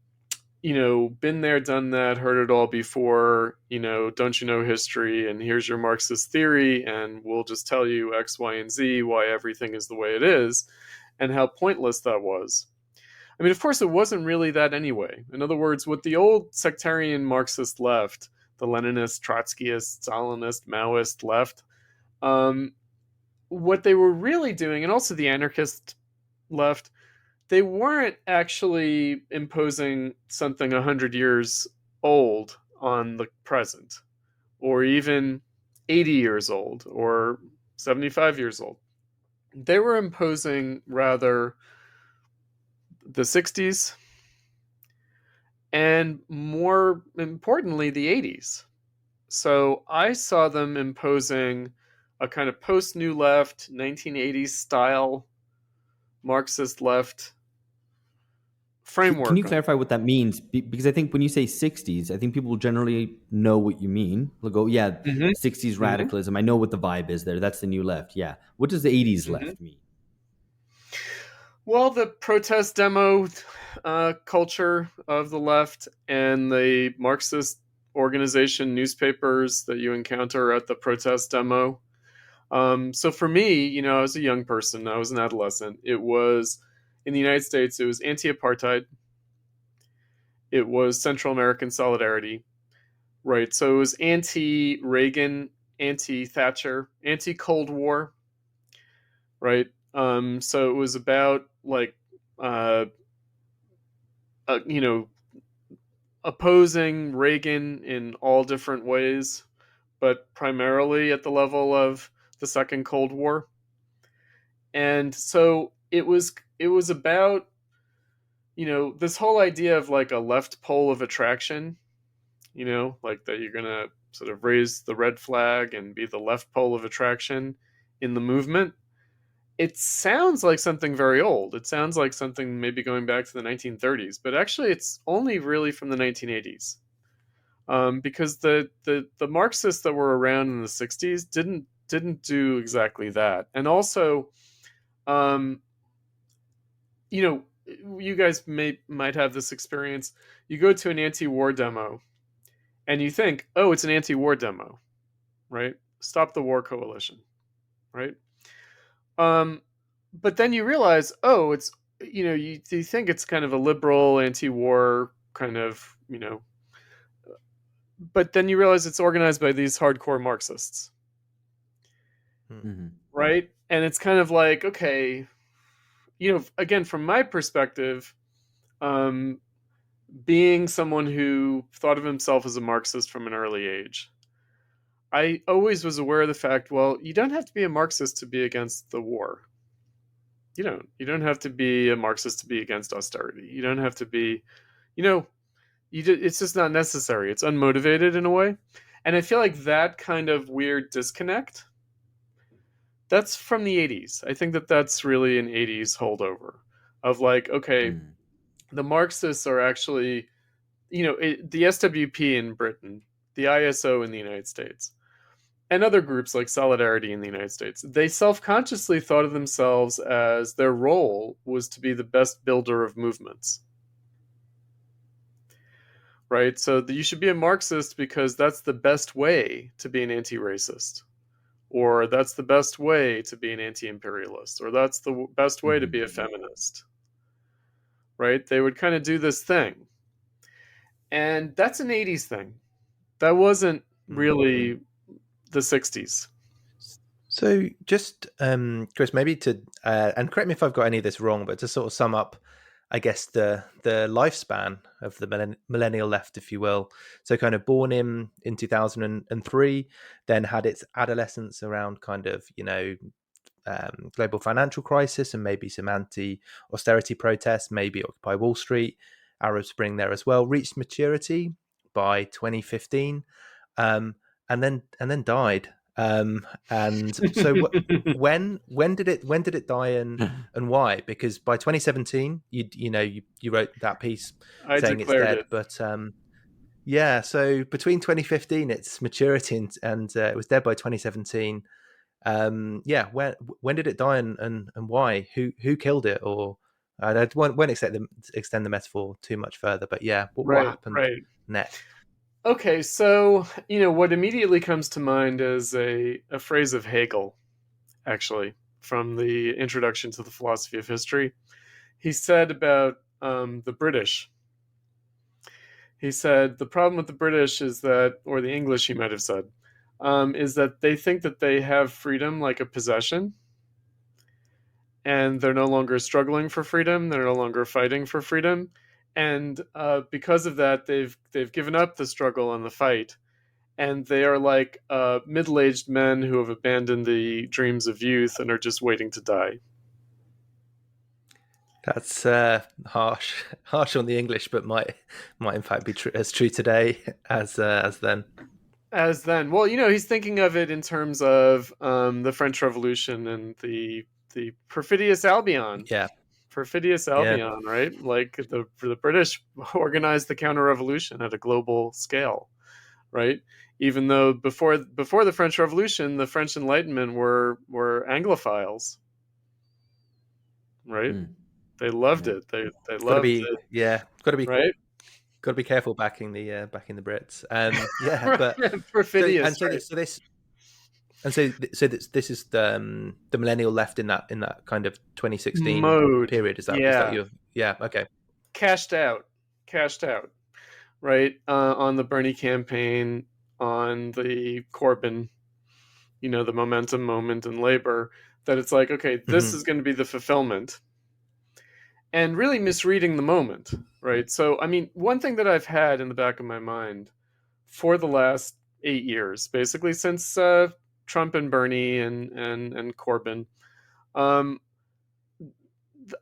there, done that, heard it all before, don't you know history? And here's your Marxist theory. And we'll just tell you X, Y, and Z, why everything is the way it is, and how pointless that was. I mean, of course, it wasn't really that anyway. In other words, what the old sectarian Marxist left, the Leninist, Trotskyist, Stalinist, Maoist left, what they were really doing, and also the anarchist left, they weren't actually imposing something 100 years old on the present, or even 80 years old, or 75 years old. They were imposing rather the 60s, and more importantly, the 80s. So I saw them imposing a kind of post-New Left, 1980s style Marxist left framework. Can you clarify what that means? Because I think when you say 60s, I think people generally know what you mean. They'll go, yeah, 60s radicalism. I know what the vibe is there. That's the new left. Yeah. What does the 80s left mean? Well, the protest demo culture of the left and the Marxist organization newspapers that you encounter at the protest demo. So for me, I was a young person. I was an adolescent. It was, in the United States, it was anti-apartheid. It was Central American solidarity, right? So it was anti-Reagan, anti-Thatcher, anti-Cold War, right? So it was about opposing Reagan in all different ways, but primarily at the level of the Second Cold War. And so it was about, this whole idea of like a left pole of attraction, like that you're going to sort of raise the red flag and be the left pole of attraction in the movement. it sounds like something very old. It sounds like something maybe going back to the 1930s, but actually it's only really from the 1980s. Because the Marxists that were around in the 60s didn't do exactly that. And also, um, you know, you guys might have this experience. You go to an anti-war demo and you think, oh, it's an anti-war demo, right? Stop the War Coalition, right? But then you realize, oh, it's, you think it's kind of a liberal anti-war kind of, but then you realize it's organized by these hardcore Marxists, Mm-hmm. right? And it's kind of like, okay, again, from my perspective, um, being someone who thought of himself as a Marxist from an early age, I always was aware of the fact, well, you don't have to be a Marxist to be against the war. You don't have to be a Marxist to be against austerity. You don't have to be, it's just not necessary. It's unmotivated in a way. And I feel like that kind of weird disconnect, that's from the 80s. I think that that's really an 80s holdover of like, okay, the Marxists are actually, the SWP in Britain, the ISO in the United States, and other groups like Solidarity in the United States, they self-consciously thought of themselves as their role was to be the best builder of movements. Right? So you should be a Marxist because that's the best way to be an anti-racist. Or that's the best way to be an anti-imperialist. Or that's the best way to be a feminist. Right? They would kind of do this thing. And that's an 80s thing. That wasn't really the 60s. So just, Chris, maybe to, and correct me if I've got any of this wrong, but to sort of sum up, I guess, the lifespan of the millennial left, if you will. So kind of born in 2003, then had its adolescence around kind of, global financial crisis and maybe some anti-austerity protests, maybe Occupy Wall Street, Arab Spring there as well, reached maturity by 2015, and then died. And so when did it die and why? Because by 2017 you wrote that piece saying it's dead, it. but so between 2015 its maturity and it was dead by 2017. When did it die and why? Who killed it? Or I won't extend the metaphor too much further, but what happened next? Okay, so, what immediately comes to mind is a phrase of Hegel, actually, from the Introduction to the Philosophy of History. He said about the British. He said, the problem with the British is that, or the English he might have said, is that they think that they have freedom like a possession, and they're no longer struggling for freedom, they're no longer fighting for freedom. And because of that, they've given up the struggle and the fight, and they are like middle-aged men who have abandoned the dreams of youth and are just waiting to die. That's harsh on the English, but might in fact be as true today as then. As then, well, he's thinking of it in terms of the French Revolution and the perfidious Albion. Yeah. Perfidious Albion, right? Like the British organized the counter-revolution at a global scale, right? Even though before the French Revolution, the French Enlightenment were Anglophiles, right? They loved it. They loved it. Yeah, got to be right. Got to be careful backing the Brits. But perfidious. This is the millennial left in that kind of 2016 mode period. Is that your okay? Cashed out, right? On the Bernie campaign, on the Corbyn, the momentum moment in labor. That it's like, okay, this is going to be the fulfillment, and really misreading the moment, right? So, I mean, one thing that I've had in the back of my mind for the last 8 years, basically since Trump and Bernie and Corbyn,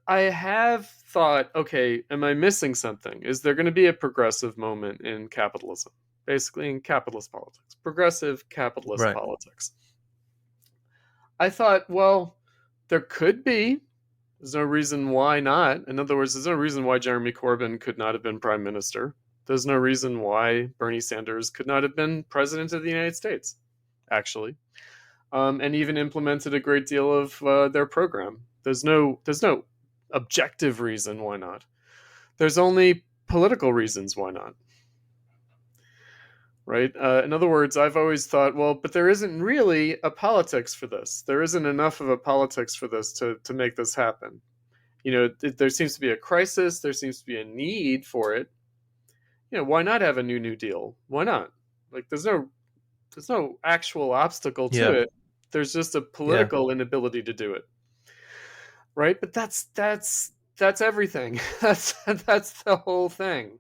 I have thought, okay, am I missing something? Is there going to be a progressive moment in capitalism? Basically in capitalist politics, progressive capitalist politics. I thought, well, There could be. There's no reason why not. In other words, there's no reason why Jeremy Corbyn could not have been prime minister. There's no reason why Bernie Sanders could not have been president of the United States, actually, and even implemented a great deal of their program. There's no objective reason why not. There's only political reasons why not. Right? In other words, I've always thought, well, but there isn't really a politics for this. There isn't enough of a politics for this to make this happen. There seems to be a crisis. There seems to be a need for it. Why not have a New Deal? Why not? Like, there's no actual obstacle to it. There's just a political inability to do it. Right? But that's everything. That's the whole thing.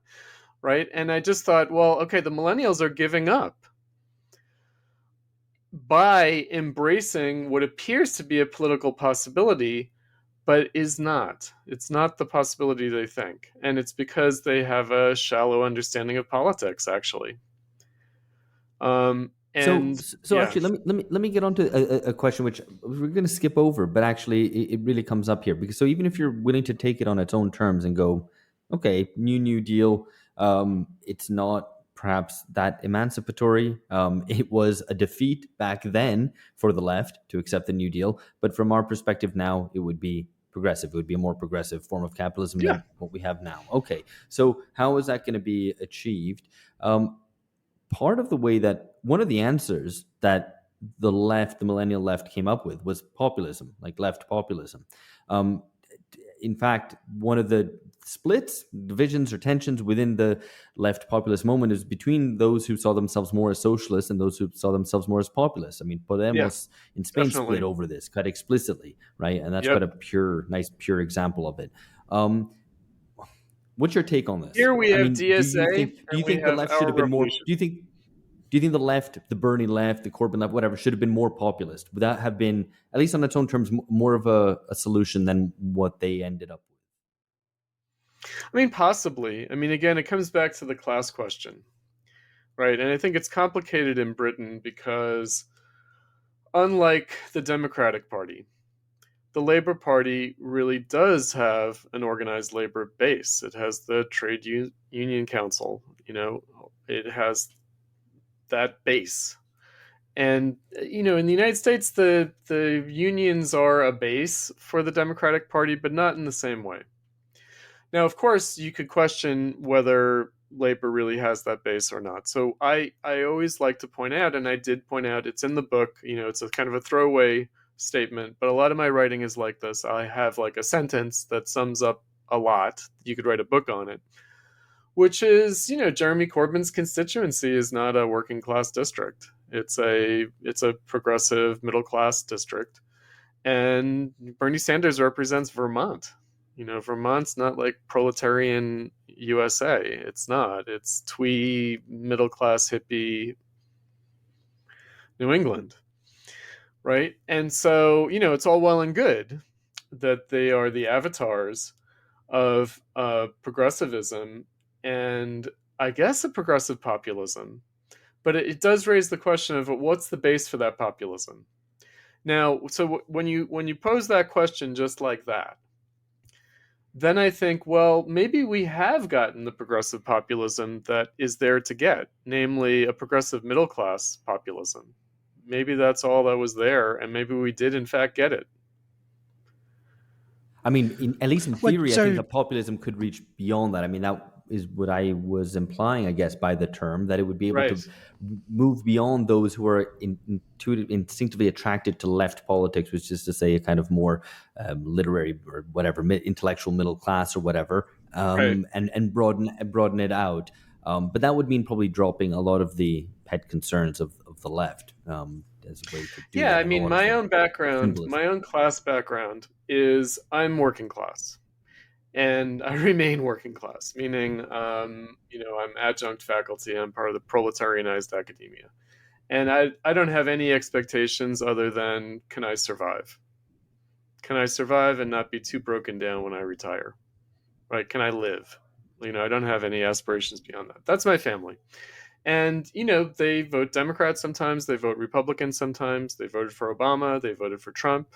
Right? And I just thought, well, okay, the millennials are giving up by embracing what appears to be a political possibility, but is not. It's not the possibility they think. And it's because they have a shallow understanding of politics, actually. Actually, let me get on to a question which we're going to skip over, but actually it really comes up here. Because so even if you're willing to take it on its own terms and go, okay, New Deal, it's not perhaps that emancipatory. It was a defeat back then for the left to accept the New Deal. But from our perspective now, it would be progressive. It would be a more progressive form of capitalism than what we have now. Okay, so how is that going to be achieved? Part of the way that one of the answers that the millennial left came up with was populism, like left populism. In fact, one of the splits, divisions, or tensions within the left populist moment is between those who saw themselves more as socialists and those who saw themselves more as populists. I mean, Podemos in Spain split over this, cut explicitly, right? And that's quite a nice pure example of it. What's your take on this? Here we have DSA. Do you think the left should have been more? Do you think the left, the Bernie left, the Corbyn left, whatever, should have been more populist? Would that have been, at least on its own terms, more of a solution than what they ended up with? I mean, possibly. I mean, again, it comes back to the class question, right? And I think it's complicated in Britain because, unlike the Democratic Party, the Labour Party really does have an organized labor base. It has the Trade Union Council, it has that base. And, in the United States, the unions are a base for the Democratic Party, but not in the same way. Now, of course, you could question whether Labor really has that base or not. So I always like to point out, and I did point out, it's in the book, it's a kind of a throwaway statement, but a lot of my writing is like this. I have like a sentence that sums up a lot. You could write a book on it, which is, Jeremy Corbyn's constituency is not a working class district. It's a progressive middle class district. And Bernie Sanders represents Vermont. Vermont's not like proletarian USA. It's not. It's twee, middle class, hippie New England. Right? And so, it's all well and good that they are the avatars of progressivism and I guess a progressive populism. But it does raise the question of what's the base for that populism? Now, so when you pose that question just like that, then I think, well, maybe we have gotten the progressive populism that is there to get, namely a progressive middle class populism. Maybe that's all that was there, and maybe we did in fact get it. I mean, at least in theory, I think that populism could reach beyond that. I mean, that is what I was implying, I guess, by the term, that it would be able to move beyond those who are instinctively attracted to left politics, which is to say a kind of more literary or whatever, intellectual middle class or whatever, and broaden it out. But that would mean probably dropping a lot of the pet concerns of the left as a way to do that. I mean, my own background, my own class background is I'm working class. And I remain working class, meaning, I'm adjunct faculty. I'm part of the proletarianized academia. And I don't have any expectations other than, can I survive? Can I survive and not be too broken down when I retire? Right? Can I live? I don't have any aspirations beyond that. That's my family. And, they vote Democrats sometimes. They vote Republicans sometimes. They voted for Obama. They voted for Trump.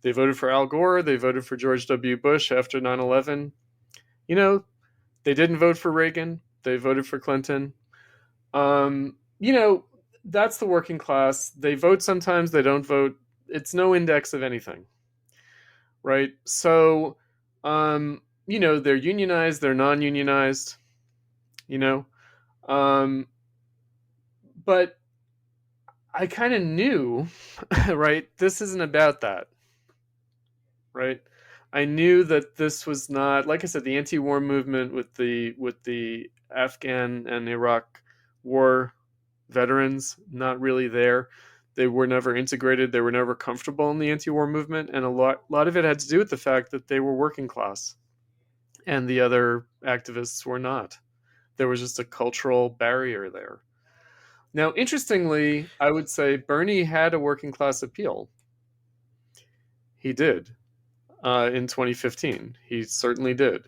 They voted for Al Gore. They voted for George W. Bush after 9/11. You know, they didn't vote for Reagan. They voted for Clinton. You know, that's the working class. They vote sometimes. They don't vote. It's no index of anything, right? So, you know, they're unionized. They're non-unionized. You know, but I kind of knew, right? This isn't about that, right? I knew that this was not, like I said, the anti-war movement with the Afghan and Iraq war veterans, not really there. They were never integrated. They were never comfortable in the anti-war movement, and a lot of it had to do with the fact that they were working class, and the other activists were not. There was just a cultural barrier there. Now, interestingly, I would say Bernie had a working class appeal. He did in 2015. He certainly did.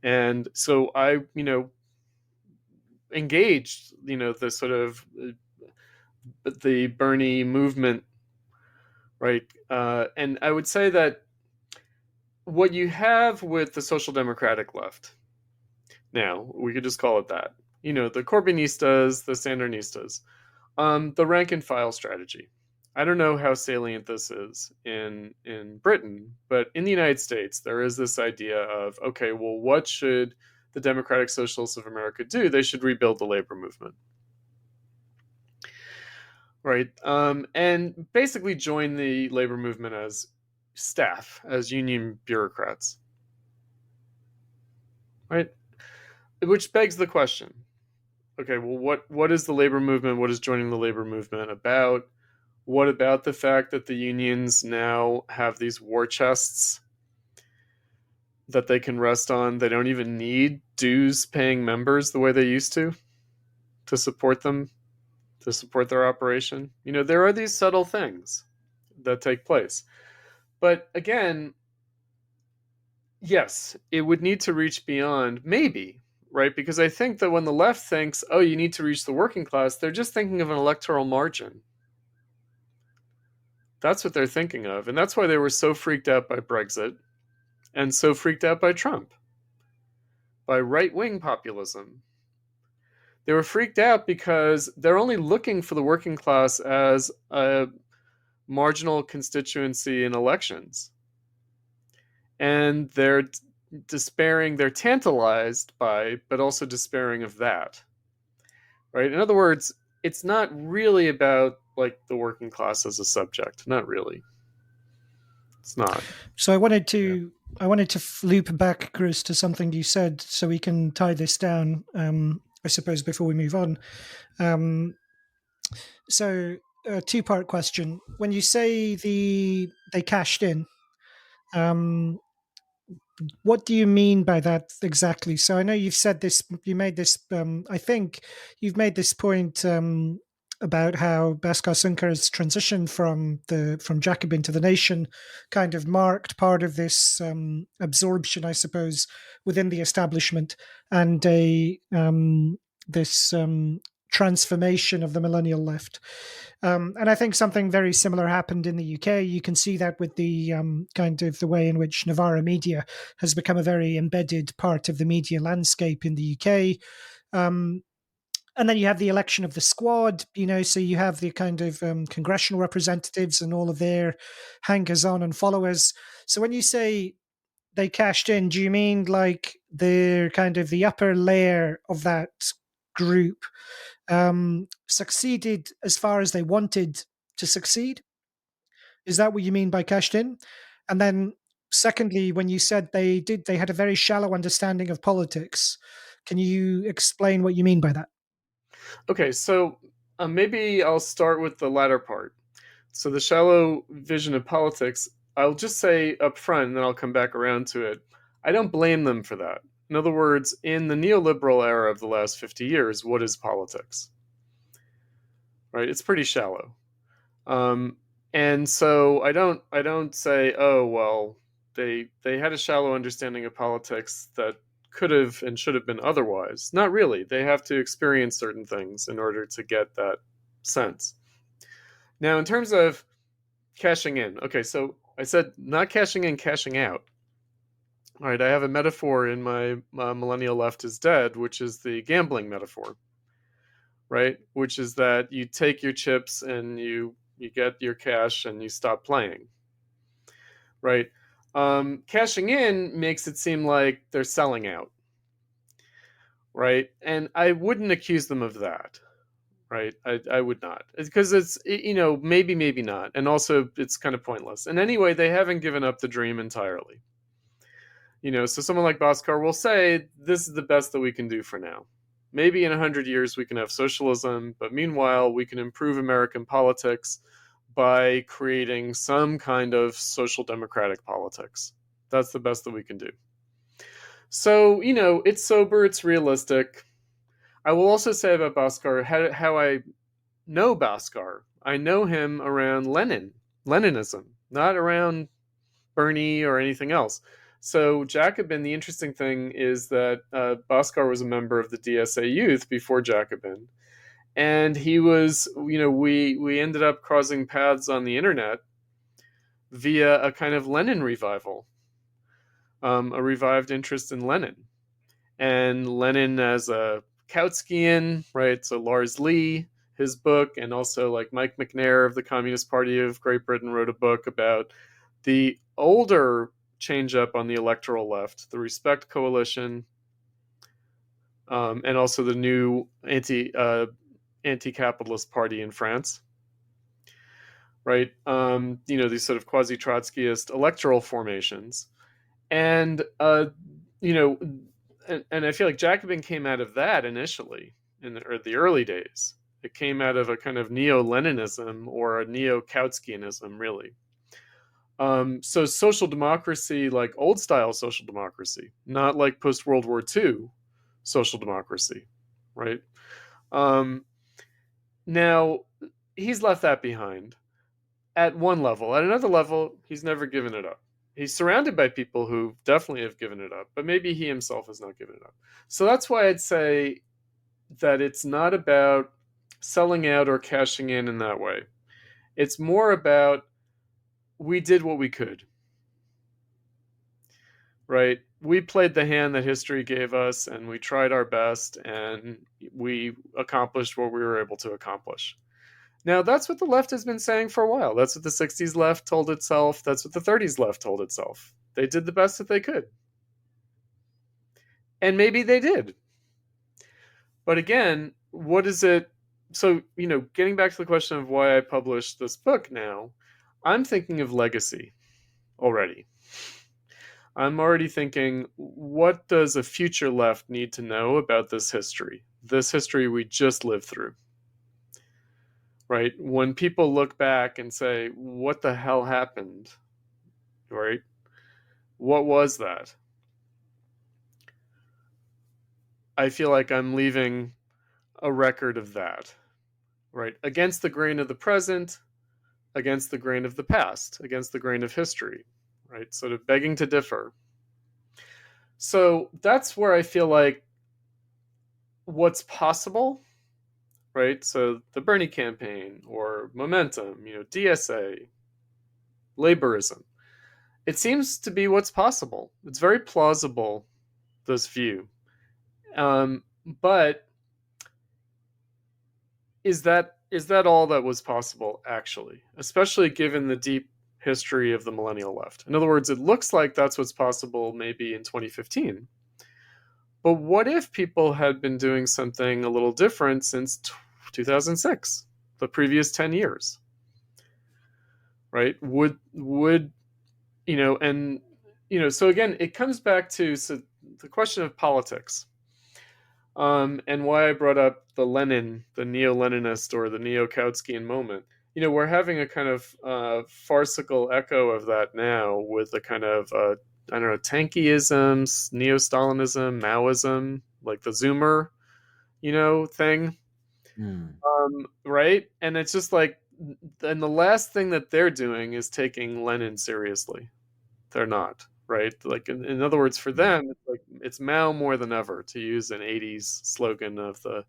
And so I, you know, engaged, you know, the sort of the Bernie movement, right? And I would say that what you have with the social democratic left, now we could just call it that, you know, the Corbynistas, the Sandinistas, the rank and file strategy. I don't know how salient this is in Britain, but in the United States, there is this idea of, okay, well, what should the Democratic Socialists of America do? They should rebuild the labor movement, right? And basically join the labor movement as staff, as union bureaucrats, right? Which begs the question, okay, well, what is the labor movement? What is joining the labor movement about? What about the fact that the unions now have these war chests that they can rest on? They don't even need dues paying members the way they used to support them, to support their operation. You know, there are these subtle things that take place. But again, yes, it would need to reach beyond, maybe, right? Because I think that when the left thinks, oh, you need to reach the working class, they're just thinking of an electoral margin. That's what they're thinking of. And that's why they were so freaked out by Brexit and so freaked out by Trump, by right-wing populism. They were freaked out because they're only looking for the working class as a marginal constituency in elections. And they're despairing, they're tantalized by, but also despairing of that. Right? In other words, it's not really about like the working class as a subject. Not really. It's not. So I wanted to loop back, Chris, to something you said, so we can tie this down. I suppose before we move on. So a two-part question: when you say they cashed in, what do you mean by that exactly? So I know you've said this. You made this. I think you've made this point. About how Bhaskar Sunkar's transition from Jacobin to the Nation kind of marked part of this absorption, I suppose, within the establishment and this transformation of the Millennial Left. And I think something very similar happened in the UK. You can see that with the kind of the way in which Novara Media has become a very embedded part of the media landscape in the UK. And then you have the election of the squad, you know, so you have the kind of congressional representatives and all of their hangers-on and followers. So when you say they cashed in, do you mean like they're kind of the upper layer of that group succeeded as far as they wanted to succeed? Is that what you mean by cashed in? And then secondly, when you said they had a very shallow understanding of politics, can you explain what you mean by that? Okay, so maybe I'll start with the latter part. So the shallow vision of politics, I'll just say up front, and then I'll come back around to it. I don't blame them for that. In other words, in the neoliberal era of the last 50 years, what is politics? Right? It's pretty shallow. And so I don't say, oh, well, they had a shallow understanding of politics that could have and should have been otherwise. Not really. They have to experience certain things in order to get that sense. Now, in terms of cashing in, okay, so I said not cashing in, cashing out. All right, I have a metaphor in my Millennial Left is Dead, which is the gambling metaphor, right? Which is that you take your chips and you get your cash and you stop playing, right? Cashing in makes it seem like they're selling out, right? And I wouldn't accuse them of that, right? I would not, because it's, maybe, maybe not. And also it's kind of pointless. And anyway, they haven't given up the dream entirely. So someone like Bhaskar will say, this is the best that we can do for now. Maybe in 100 years we can have socialism, but meanwhile we can improve American politics by creating some kind of social democratic politics. That's the best that we can do. So, it's sober, it's realistic. I will also say about Bhaskar how I know Bhaskar. I know him around Leninism, not around Bernie or anything else. So Jacobin, the interesting thing is that Bhaskar was a member of the DSA Youth before Jacobin. And he was, we ended up crossing paths on the internet via a kind of Lenin revival, a revived interest in Lenin. And Lenin as a Kautskian, right? So Lars Lee, his book, and also like Mike McNair of the Communist Party of Great Britain wrote a book about the older change up on the electoral left, the Respect Coalition, and also the new anti-capitalist party in France, right? These sort of quasi-Trotskyist electoral formations, and and I feel like Jacobin came out of that initially in the early days. It came out of a kind of neo-Leninism or a neo-Kautskianism, really. So social democracy, like old style social democracy, not like post World War II social democracy, right? Now he's left that behind at one level. At another level, he's never given it up. He's surrounded by people who definitely have given it up, but maybe he himself has not given it up. So that's why I'd say that it's not about selling out or cashing in that way. It's more about we did what we could, right? We played the hand that history gave us and we tried our best and we accomplished what we were able to accomplish. Now, that's what the left has been saying for a while. That's what the 60s left told itself. That's what the 30s left told itself. They did the best that they could. And maybe they did. But again, what is it? So, getting back to the question of why I published this book now, I'm thinking of legacy already. I'm already thinking, what does a future left need to know about this history we just lived through? Right? When people look back and say, what the hell happened? Right? What was that? I feel like I'm leaving a record of that, right? Against the grain of the present, against the grain of the past, against the grain of history, right? Sort of begging to differ. So that's where I feel like what's possible, right? So the Bernie campaign or Momentum, DSA, laborism, it seems to be what's possible. It's very plausible, this view. But is that all that was possible, actually? Especially given the deep history of the Millennial Left. In other words, it looks like that's what's possible maybe in 2015. But what if people had been doing something a little different since 2006, the previous 10 years? Right? Would so again, it comes back to the question of politics. And why I brought up the neo-Leninist or the neo-Kautskian moment. We're having a kind of farcical echo of that now with the kind of, tankyism, neo-Stalinism, Maoism, like the Zoomer, thing. Right? And it's just like, and the last thing that they're doing is taking Lenin seriously. They're not. Right? Like, in other words, for them, it's Mao more than ever, to use an 80s slogan of the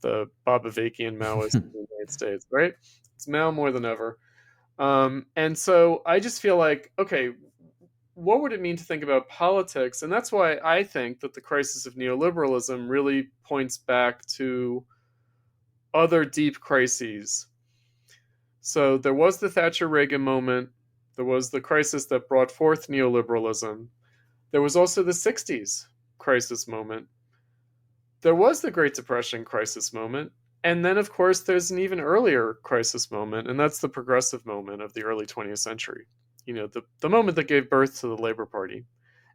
Bobovakian Maoists in the United States, right? It's Mao more than ever. And so I just feel like, okay, what would it mean to think about politics? And that's why I think that the crisis of neoliberalism really points back to other deep crises. So there was the Thatcher Reagan moment, there was the crisis that brought forth neoliberalism, there was also the 60s crisis moment, there was the Great Depression crisis moment, and then, of course, there's an even earlier crisis moment, and that's the progressive moment of the early 20th century. You know, the moment that gave birth to the Labor Party,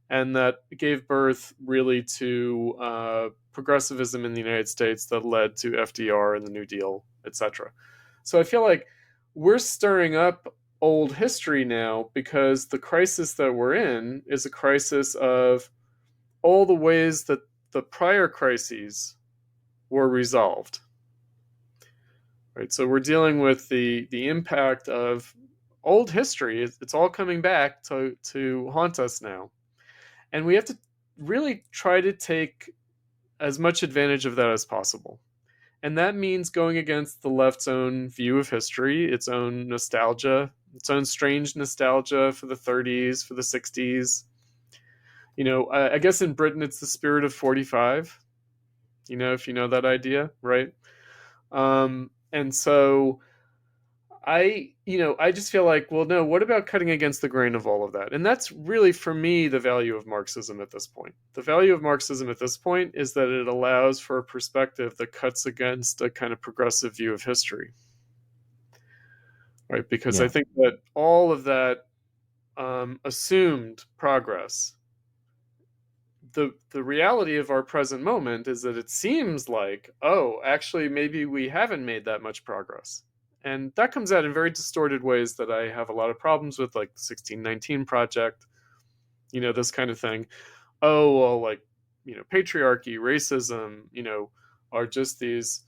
and that gave birth really to progressivism in the United States that led to FDR and the New Deal, etc. So I feel like we're stirring up old history now because the crisis that we're in is a crisis of all the ways that the prior crises were resolved. Right, so we're dealing with the impact of old history. It's all coming back to haunt us now, and we have to really try to take as much advantage of that as possible. And that means going against the left's own view of history, its own nostalgia, its own strange nostalgia for the 30s, for the 60s. You know, I guess in Britain it's the spirit of 45. You know, if you know that idea, right? And so I just feel like, well, no, what about cutting against the grain of all of that? And that's really, for me, the value of Marxism at this point. The value of Marxism at this point is that it allows for a perspective that cuts against a kind of progressive view of history. Right? Because I Yeah. think that all of that assumed progress, the reality of our present moment is that it seems like, oh, actually, maybe we haven't made that much progress. And that comes out in very distorted ways that I have a lot of problems with, like the 1619 Project, you know, this kind of thing. Oh, well, like, you know, patriarchy, racism, you know, are just these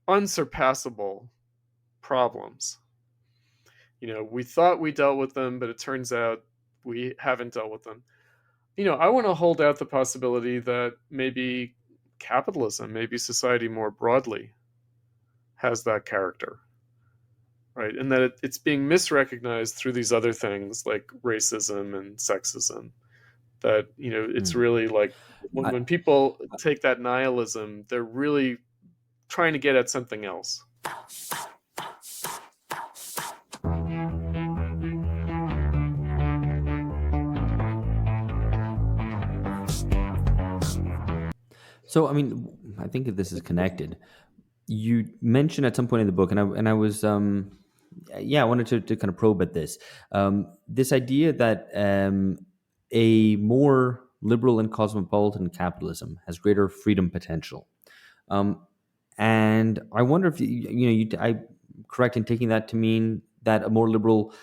unsurpassable problems. You know, we thought we dealt with them, but it turns out we haven't dealt with them. You know, I want to hold out the possibility that maybe capitalism, maybe society more broadly, has that character, right? And that it's being misrecognized through these other things like racism and sexism. That, you know, it's Hmm. really like I, when people take that nihilism, they're really trying to get at something else. so, I mean, I think this is connected. You mentioned at some point in the book, and I was, yeah, I wanted to kind of probe at this. This idea that a more liberal and cosmopolitan capitalism has greater freedom potential. Um, and I wonder if I correct in taking that to mean that a more liberal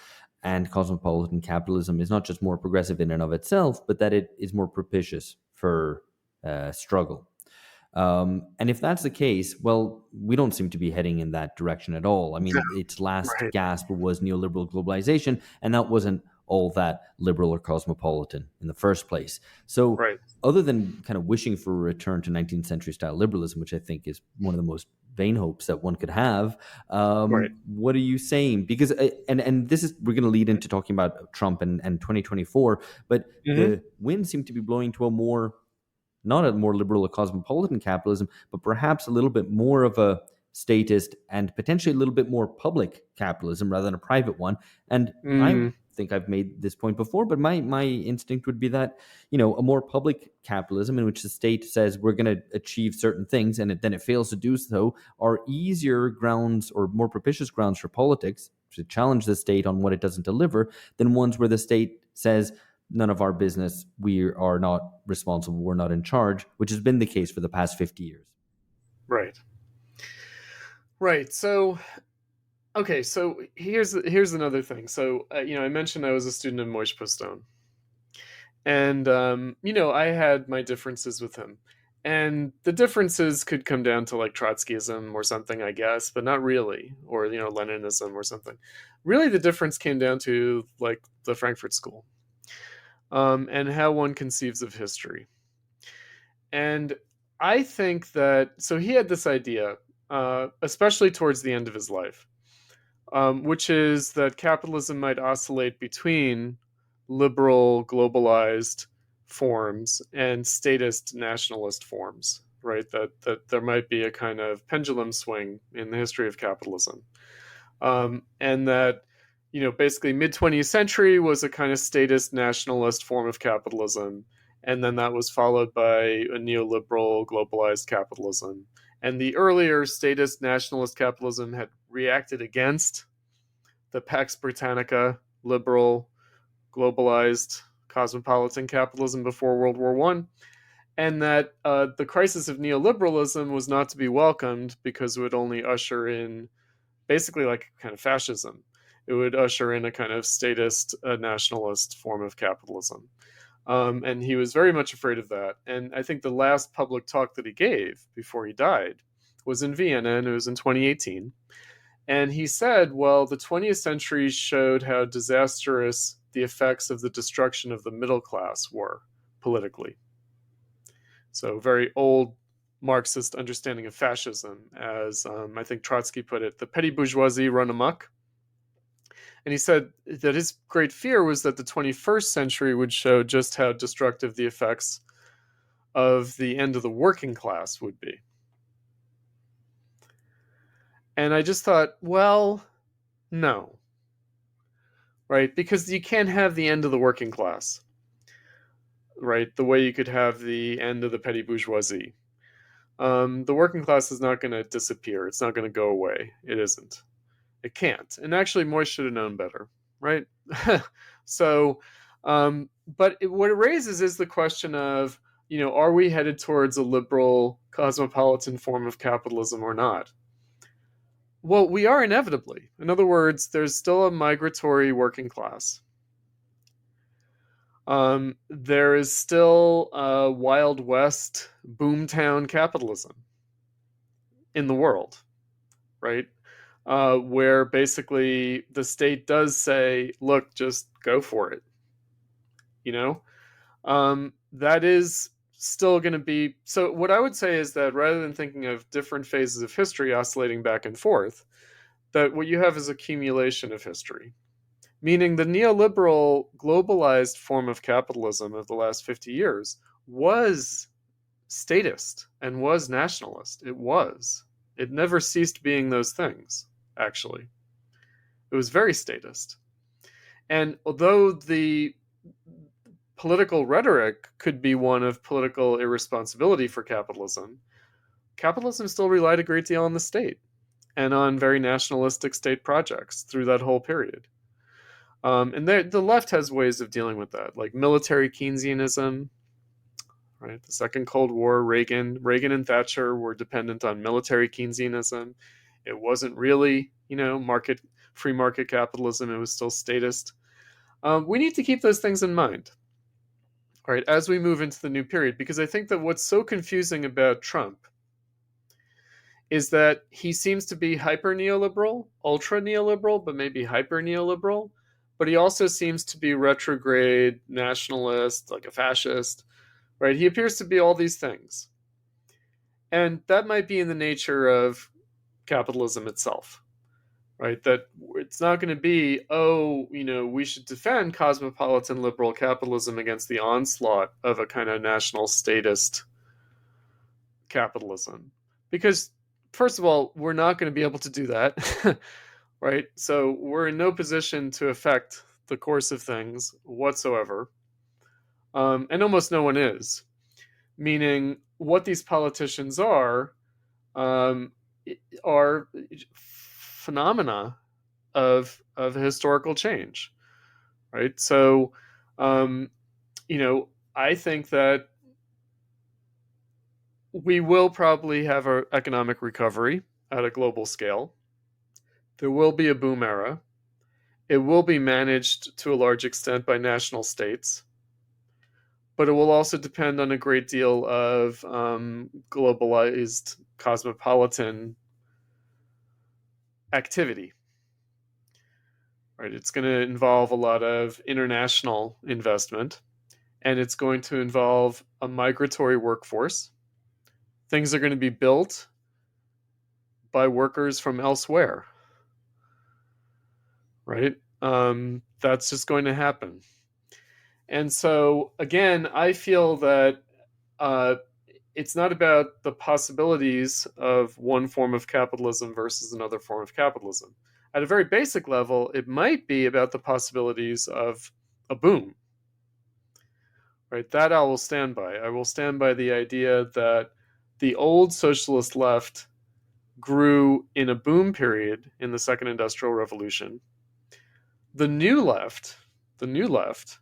and cosmopolitan capitalism is not just more progressive in and of itself, but that it is more propitious for struggle. And if that's the case, well, we don't seem to be heading in that direction at all. I mean, its last Right. gasp was neoliberal globalization, and that wasn't all that liberal or cosmopolitan in the first place. So, Right. other than kind of wishing for a return to 19th century style liberalism, which I think is one of the most vain hopes that one could have, Right. what are you saying? Because, and this is, we're going to lead into talking about Trump and 2024, but Mm-hmm. the winds seem to be blowing to a more, not a more liberal or cosmopolitan capitalism, but perhaps a little bit more of a statist and potentially a little bit more public capitalism rather than a private one. And I Mm, think I've made this point before, but my instinct would be that, you know, a more public capitalism in which the state says we're going to achieve certain things and then it fails to do so are easier grounds or more propitious grounds for politics to challenge the state on what it doesn't deliver than ones where the state says none of our business, we are not responsible, we're not in charge, which has been the case for the past 50 years. right. Right. So, okay. So here's another thing. So, you know, I mentioned I was a student of Moise Postone, and you know, I had my differences with him, and the differences could come down to like Trotskyism or something, I guess, but not really, or you know, Leninism or something. Really, the difference came down to like the Frankfurt School, and how one conceives of history. And I think that so he had this idea, especially towards the end of his life, which is that capitalism might oscillate between liberal, globalized forms and statist, nationalist forms, right? That there might be a kind of pendulum swing in the history of capitalism. And that, basically mid 20th century was a kind of statist, nationalist form of capitalism. And then that was followed by a neoliberal, globalized capitalism. And the earlier statist, nationalist capitalism had reacted against the Pax Britannica, liberal, globalized, cosmopolitan capitalism before World War One, and that the crisis of neoliberalism was not to be welcomed because it would only usher in basically like kind of fascism. It would usher in a kind of statist, nationalist form of capitalism. And he was very much afraid of that. And I think the last public talk that he gave before he died was in Vienna, and it was in 2018. And he said, well, the 20th century showed how disastrous the effects of the destruction of the middle class were politically. So, very old Marxist understanding of fascism, as I think Trotsky put it, the petty bourgeoisie run amok. And he said that his great fear was that the 21st century would show just how destructive the effects of the end of the working class would be. And I just thought, well, no. Right? Because you can't have the end of the working class. Right? The way you could have the end of the petty bourgeoisie. The working class is not going to disappear. It's not going to go away. It isn't. It can't. And actually, Moyes should have known better. Right? So, but what it raises is the question of, are we headed towards a liberal, cosmopolitan form of capitalism or not? Well, we are inevitably. In other words, there's still a migratory working class. There is still a Wild West boomtown capitalism in the world, right? Where basically the state does say, look, just go for it. That is still going to be. So what I would say is that rather than thinking of different phases of history oscillating back and forth, that what you have is accumulation of history. Meaning the neoliberal globalized form of capitalism of the last 50 years was statist and was nationalist. It was. It never ceased being those things, actually. It was very statist. And although the political rhetoric could be one of political irresponsibility for capitalism, capitalism still relied a great deal on the state and on very nationalistic state projects through that whole period. And the left has ways of dealing with that, like military Keynesianism, right? The Second Cold War, Reagan and Thatcher were dependent on military Keynesianism. It wasn't really, free market capitalism. It was still statist. We need to keep those things in mind, right, as we move into the new period, because I think that what's so confusing about Trump is that he seems to be hyper neoliberal, ultra neoliberal, but maybe hyper neoliberal. But he also seems to be retrograde, nationalist, like a fascist, right? He appears to be all these things. And that might be in the nature of capitalism itself, right? That it's not going to be, we should defend cosmopolitan liberal capitalism against the onslaught of a kind of national statist capitalism. Because, first of all, we're not going to be able to do that. Right? So we're in no position to affect the course of things whatsoever. And almost no one is. Meaning what these politicians are phenomena of historical change. Right? So, I think that we will probably have an economic recovery at a global scale. There will be a boom era. It will be managed to a large extent by national states, but it will also depend on a great deal of globalized cosmopolitan activity. Right? It's going to involve a lot of international investment, and it's going to involve a migratory workforce. Things are going to be built by workers from elsewhere. right? That's just going to happen. And so, again, I feel that uh, it's not about the possibilities of one form of capitalism versus another form of capitalism. At a very basic level, it might be about the possibilities of a boom, right? That I will stand by. I will stand by the idea that the old socialist left grew in a boom period in the second industrial revolution. The new left, the new left,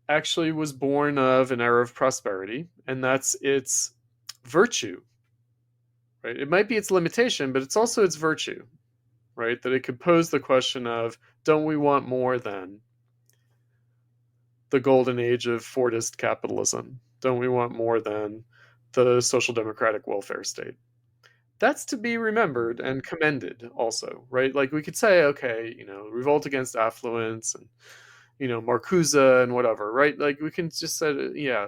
actually was born of an era of prosperity, and that's its virtue, right? It might be its limitation, but it's also its virtue, right? That it could pose the question of, don't we want more than the golden age of Fordist capitalism? Don't we want more than the social democratic welfare state? That's to be remembered and commended also, right? Like we could say, okay, revolt against affluence and, Marcuse and whatever, right? Like we can just say, yeah,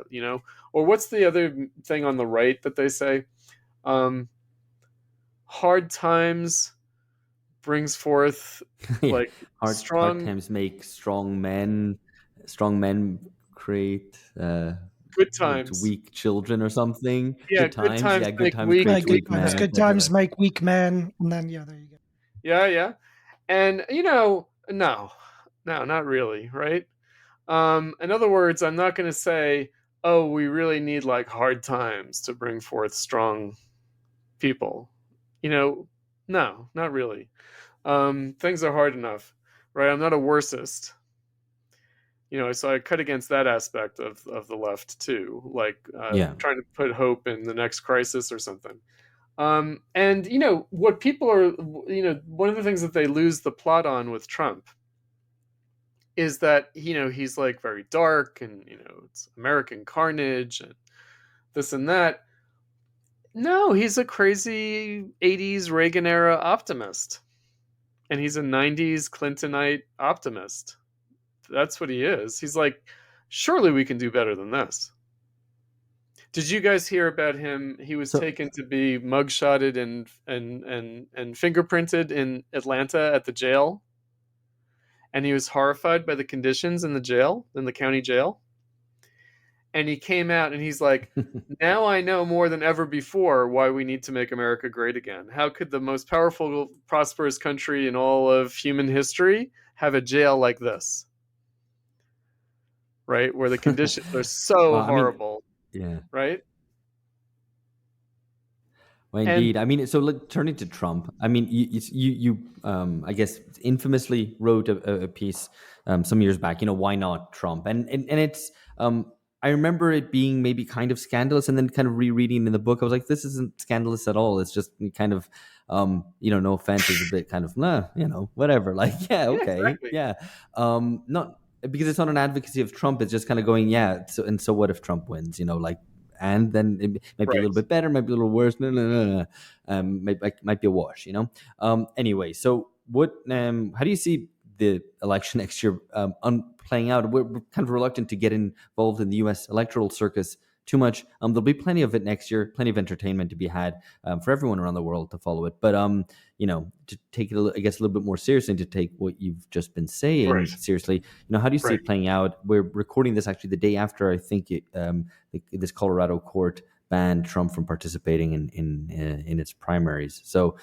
or what's the other thing on the right that they say? Hard times brings forth Yeah, like hard strong, times make strong men. Strong men create good times. weak children or something. Yeah, Good good times, times yeah, good make times weak, create Good weak weak times. men, men. Good etc. times make weak men, and then yeah, there you go. Yeah, yeah. And no, not really, right? In other words, I'm not going to say, oh, we really need like hard times to bring forth strong people. No, not really. Things are hard enough, right? I'm not a worstist. So I cut against that aspect of the left too, like Yeah. trying to put hope in the next crisis or something. And what people are, one of the things that they lose the plot on with Trump is that he's like very dark and it's American carnage and this and that. No, he's a crazy 80s Reagan era optimist, and he's a 90s Clintonite optimist. That's what he is. He's like, surely we can do better than this. Did you guys hear about him? He was So taken to be mugshotted and fingerprinted in Atlanta at the jail, and he was horrified by the conditions in the jail, in the county jail. And he came out and he's like, now I know more than ever before why we need to make America great again. How could the most powerful, prosperous country in all of human history have a jail like this? Right? Where the conditions are so well, I mean, horrible, yeah. right? Well, And indeed. I mean, so turning to Trump, I mean, you I guess, infamously wrote a piece some years back. Why not Trump? And it's I remember it being maybe kind of scandalous, and then kind of rereading in the book, I was like, this isn't scandalous at all. It's just kind of, no offense, is a bit kind of, nah, whatever. Like, yeah, yeah, okay, exactly. yeah, not because it's not an advocacy of Trump. It's just kind of going, yeah. So what if Trump wins? Like. And then it might be a Right. little bit better, might be a little worse. No. Might be a wash, Anyway, so what? How do you see the election next year playing out? We're kind of reluctant to get involved in the U.S. electoral circus too much. There'll be plenty of it next year, plenty of entertainment to be had for everyone around the world to follow it. But to take it, I guess, a little bit more seriously, and to take what you've just been saying Right. seriously, how do you see Right. it playing out? We're recording this actually the day after I think this Colorado court banned Trump from participating in its primaries. So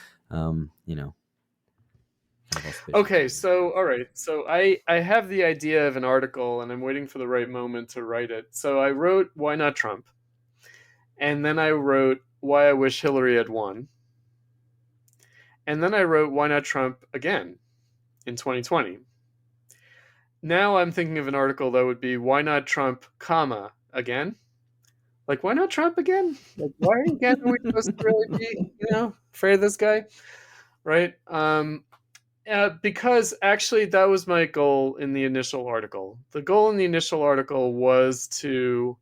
Okay, so all right. So I have the idea of an article and I'm waiting for the right moment to write it. So I wrote why not Trump? And then I wrote why I wish Hillary had won. And then I wrote why not Trump again in 2020. Now I'm thinking of an article that would be why not Trump, comma, again? Like, why not Trump again? Like, why again are we supposed to really be, afraid of this guy? Right? Because actually that was my goal in the initial article. The goal in the initial article was to,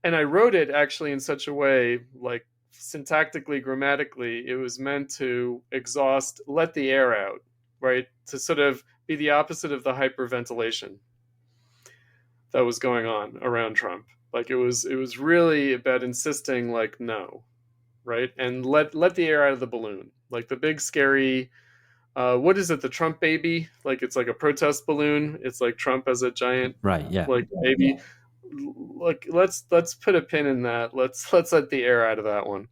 and I wrote it actually in such a way, like syntactically, grammatically, it was meant to exhaust, let the air out, right? To sort of be the opposite of the hyperventilation that was going on around Trump. Like it was really about insisting, like, no, right? And let the air out of the balloon. Like the big scary what is it? The Trump baby? Like it's like a protest balloon. It's like Trump as a giant Right. Yeah. like baby. Like let's put a pin in that. Let's let the air out of that one.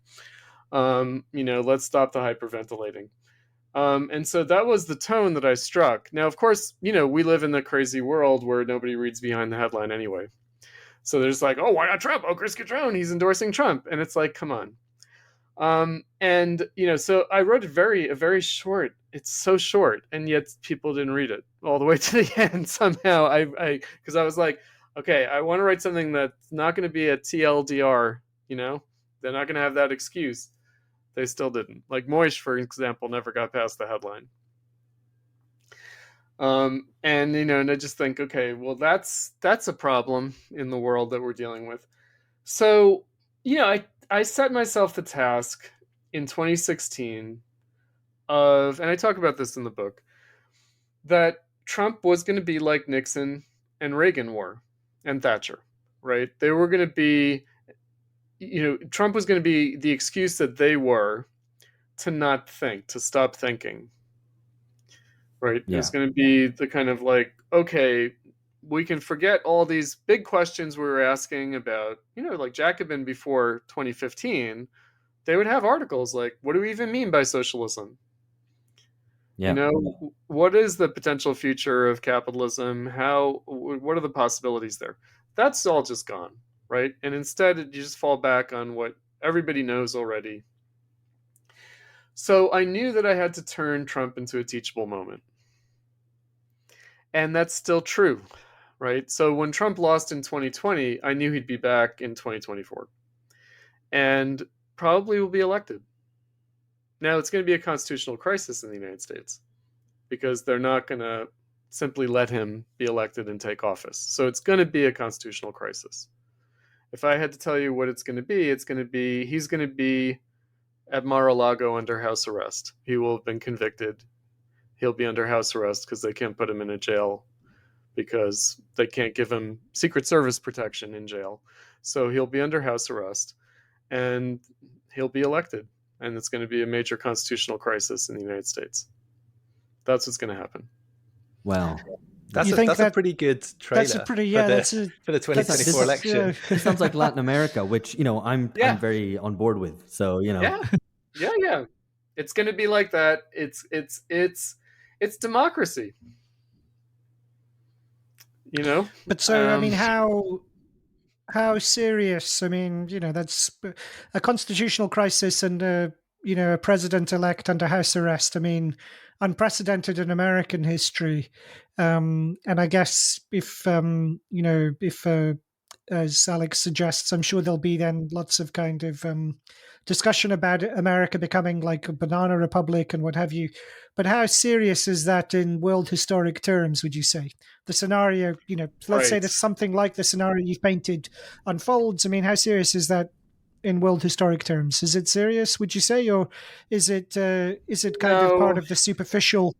Let's stop the hyperventilating. And so that was the tone that I struck. Now, of course, we live in the crazy world where nobody reads behind the headline anyway. So there's like, oh, why not Trump? Oh, Chris Cutrone, he's endorsing Trump. And it's like, come on. So I wrote a very short, it's so short, and yet people didn't read it all the way to the end somehow. Because I was like, okay, I want to write something that's not going to be a TLDR, they're not going to have that excuse. They still didn't. Like Moish, for example, never got past the headline. And I just think, okay, well, that's a problem in the world that we're dealing with. So, I set myself the task in 2016 and I talk about this in the book, that Trump was going to be like Nixon and Reagan were, and Thatcher, right? They were going to be, Trump was going to be the excuse that they were to not think, to stop thinking, right? Yeah. It's going to be the kind of like, okay, we can forget all these big questions we were asking about, like Jacobin before 2015. They would have articles like, what do we even mean by socialism? Yeah. What is the potential future of capitalism? What are the possibilities there? That's all just gone, right? And instead, you just fall back on what everybody knows already. So I knew that I had to turn Trump into a teachable moment. And that's still true, right? So when Trump lost in 2020, I knew he'd be back in 2024 and probably will be elected. Now, it's going to be a constitutional crisis in the United States because they're not going to simply let him be elected and take office. So it's going to be a constitutional crisis. If I had to tell you what it's going to be, he's going to be at Mar-a-Lago under house arrest. He will have been convicted. He'll be under house arrest because they can't put him in a jail because they can't give him Secret Service protection in jail. So he'll be under house arrest and he'll be elected. And it's going to be a major constitutional crisis in the United States. That's what's going to happen. Wow. That's a pretty good trailer. That's a pretty for the 2024 election. It sounds like Latin America, which I'm very on board with. So yeah. It's going to be like that. It's democracy. But so I mean, how serious? I mean, that's a constitutional crisis and a president-elect under house arrest. I mean, unprecedented in American history. And I guess if as Alex suggests, I'm sure there'll be then lots of kind of discussion about America becoming like a banana republic and what have you. But how serious is that in world historic terms, would you say? The scenario, let's say that something like the scenario you've painted unfolds. I mean, how serious is that in world historic terms? Is it serious, would you say, or is it kind of part of the superficial?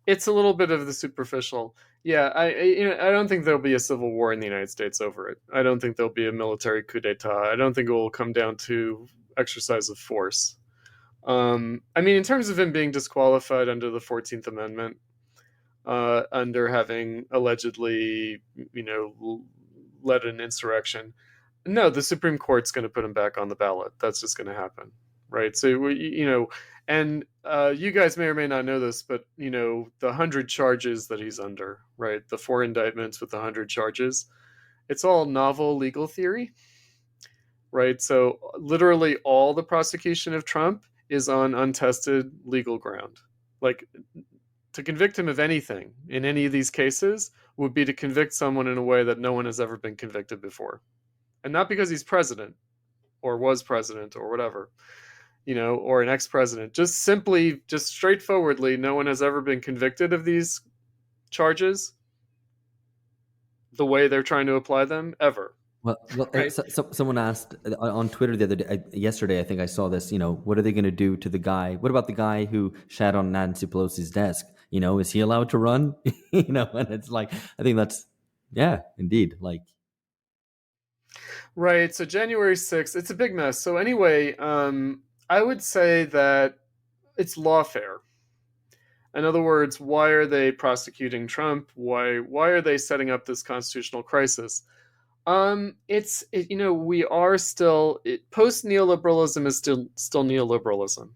It's a little bit of the superficial. Yeah, I don't think there'll be a civil war in the United States over it. I don't think there'll be a military coup d'etat. I don't think it will come down to exercise of force. I mean, in terms of him being disqualified under the 14th Amendment, under having allegedly, led an insurrection, no, the Supreme Court's going to put him back on the ballot. That's just going to happen, right? So, and you guys may or may not know this, but, the 100 charges that he's under, right? The 4 indictments with the 100 charges, it's all novel legal theory, right? So literally all the prosecution of Trump is on untested legal ground. Like, to convict him of anything in any of these cases would be to convict someone in a way that no one has ever been convicted before. And not because he's president or was president or whatever, or an ex-president. Just straightforwardly, no one has ever been convicted of these charges the way they're trying to apply them ever. Well, right? Someone asked on Twitter the other day, yesterday, I think I saw this, what are they going to do to the guy? What about the guy who shat on Nancy Pelosi's desk? Is he allowed to run? And it's like, I think that's, yeah, indeed. Like, right. So January 6th, it's a big mess. So anyway, I would say that it's lawfare. In other words, why are they prosecuting Trump? Why are they setting up this constitutional crisis? We are still post neoliberalism is still neoliberalism.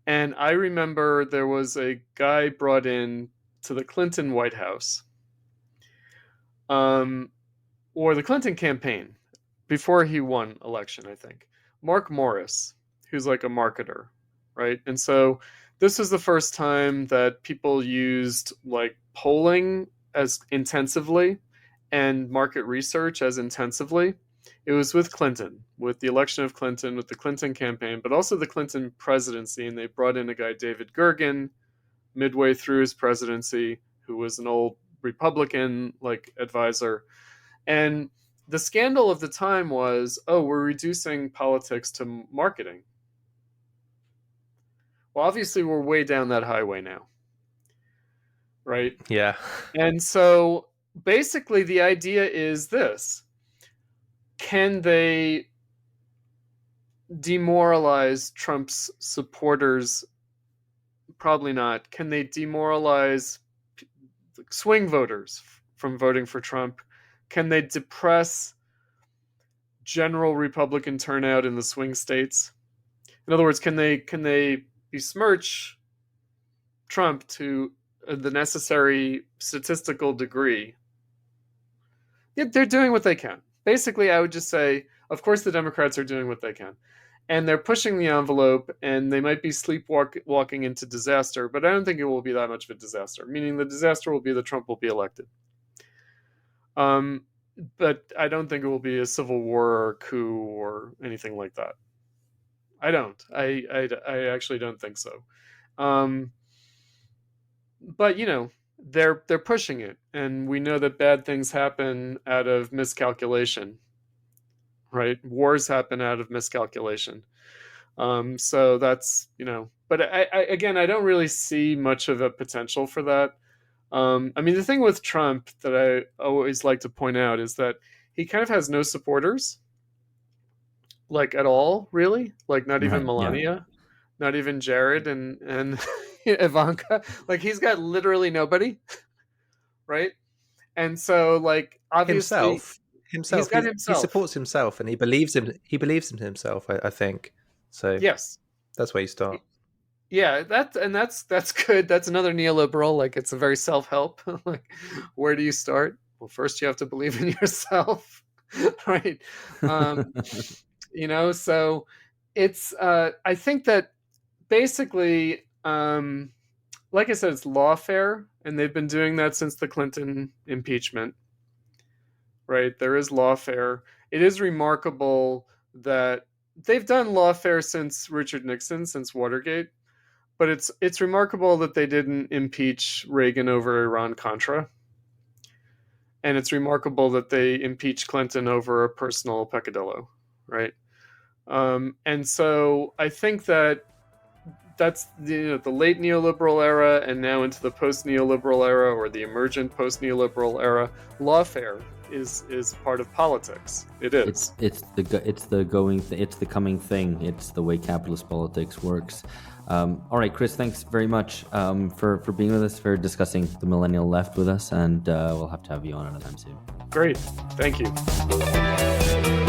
And I remember there was a guy brought in to the Clinton White House, or the Clinton campaign before he won election, I think. Mark Morris, who's like a marketer, right? And so this was the first time that people used like polling as intensively and market research as intensively. It was with Clinton, with the election of Clinton, with the Clinton campaign, but also the Clinton presidency. And they brought in a guy, David Gergen, midway through his presidency, who was an old Republican like advisor. And the scandal of the time was, oh, we're reducing politics to marketing. Well, obviously, we're way down that highway now, right? Yeah. And so basically, the idea is this. Can they demoralize Trump's supporters? Probably not. Can they demoralize swing voters from voting for Trump? Can they depress general Republican turnout in the swing states? In other words, can they besmirch Trump to the necessary statistical degree? Yeah, they're doing what they can. Basically, I would just say, of course, the Democrats are doing what they can. And they're pushing the envelope, and they might be sleepwalking into disaster, but I don't think it will be that much of a disaster, meaning the disaster will be that Trump will be elected. But I don't think it will be a civil war or a coup or anything like that. I don't. I actually don't think so. But, they're pushing it, and we know that bad things happen out of miscalculation, right? Wars happen out of miscalculation. So that's, but I don't really see much of a potential for that. The thing with Trump that I always like to point out is that he kind of has no supporters, like at all, really, like not even Melania, not even Jared and Ivanka. Like he's got literally nobody, right? And so, like, obviously, himself. He's got himself. He supports himself, and he believes in himself. I think so. Yes, that's where you start. Yeah, that's good. That's another neoliberal. Like, it's a very self-help. Like, where do you start? Well, first you have to believe in yourself, right? So it's. I think that basically, like I said, it's lawfare, and they've been doing that since the Clinton impeachment. Right, there is lawfare. It is remarkable that they've done lawfare since Richard Nixon, since Watergate, but it's remarkable that they didn't impeach Reagan over Iran-Contra, and it's remarkable that they impeached Clinton over a personal peccadillo, right? And so I think that's the late neoliberal era, and now into the post-neoliberal era, or the emergent post-neoliberal era. Lawfare is part of politics. It is. It's the coming thing. It's the way capitalist politics works. All right, Chris, thanks very much for being with us, for discussing the Millennial Left with us, and we'll have to have you on another time soon. Great. Thank you.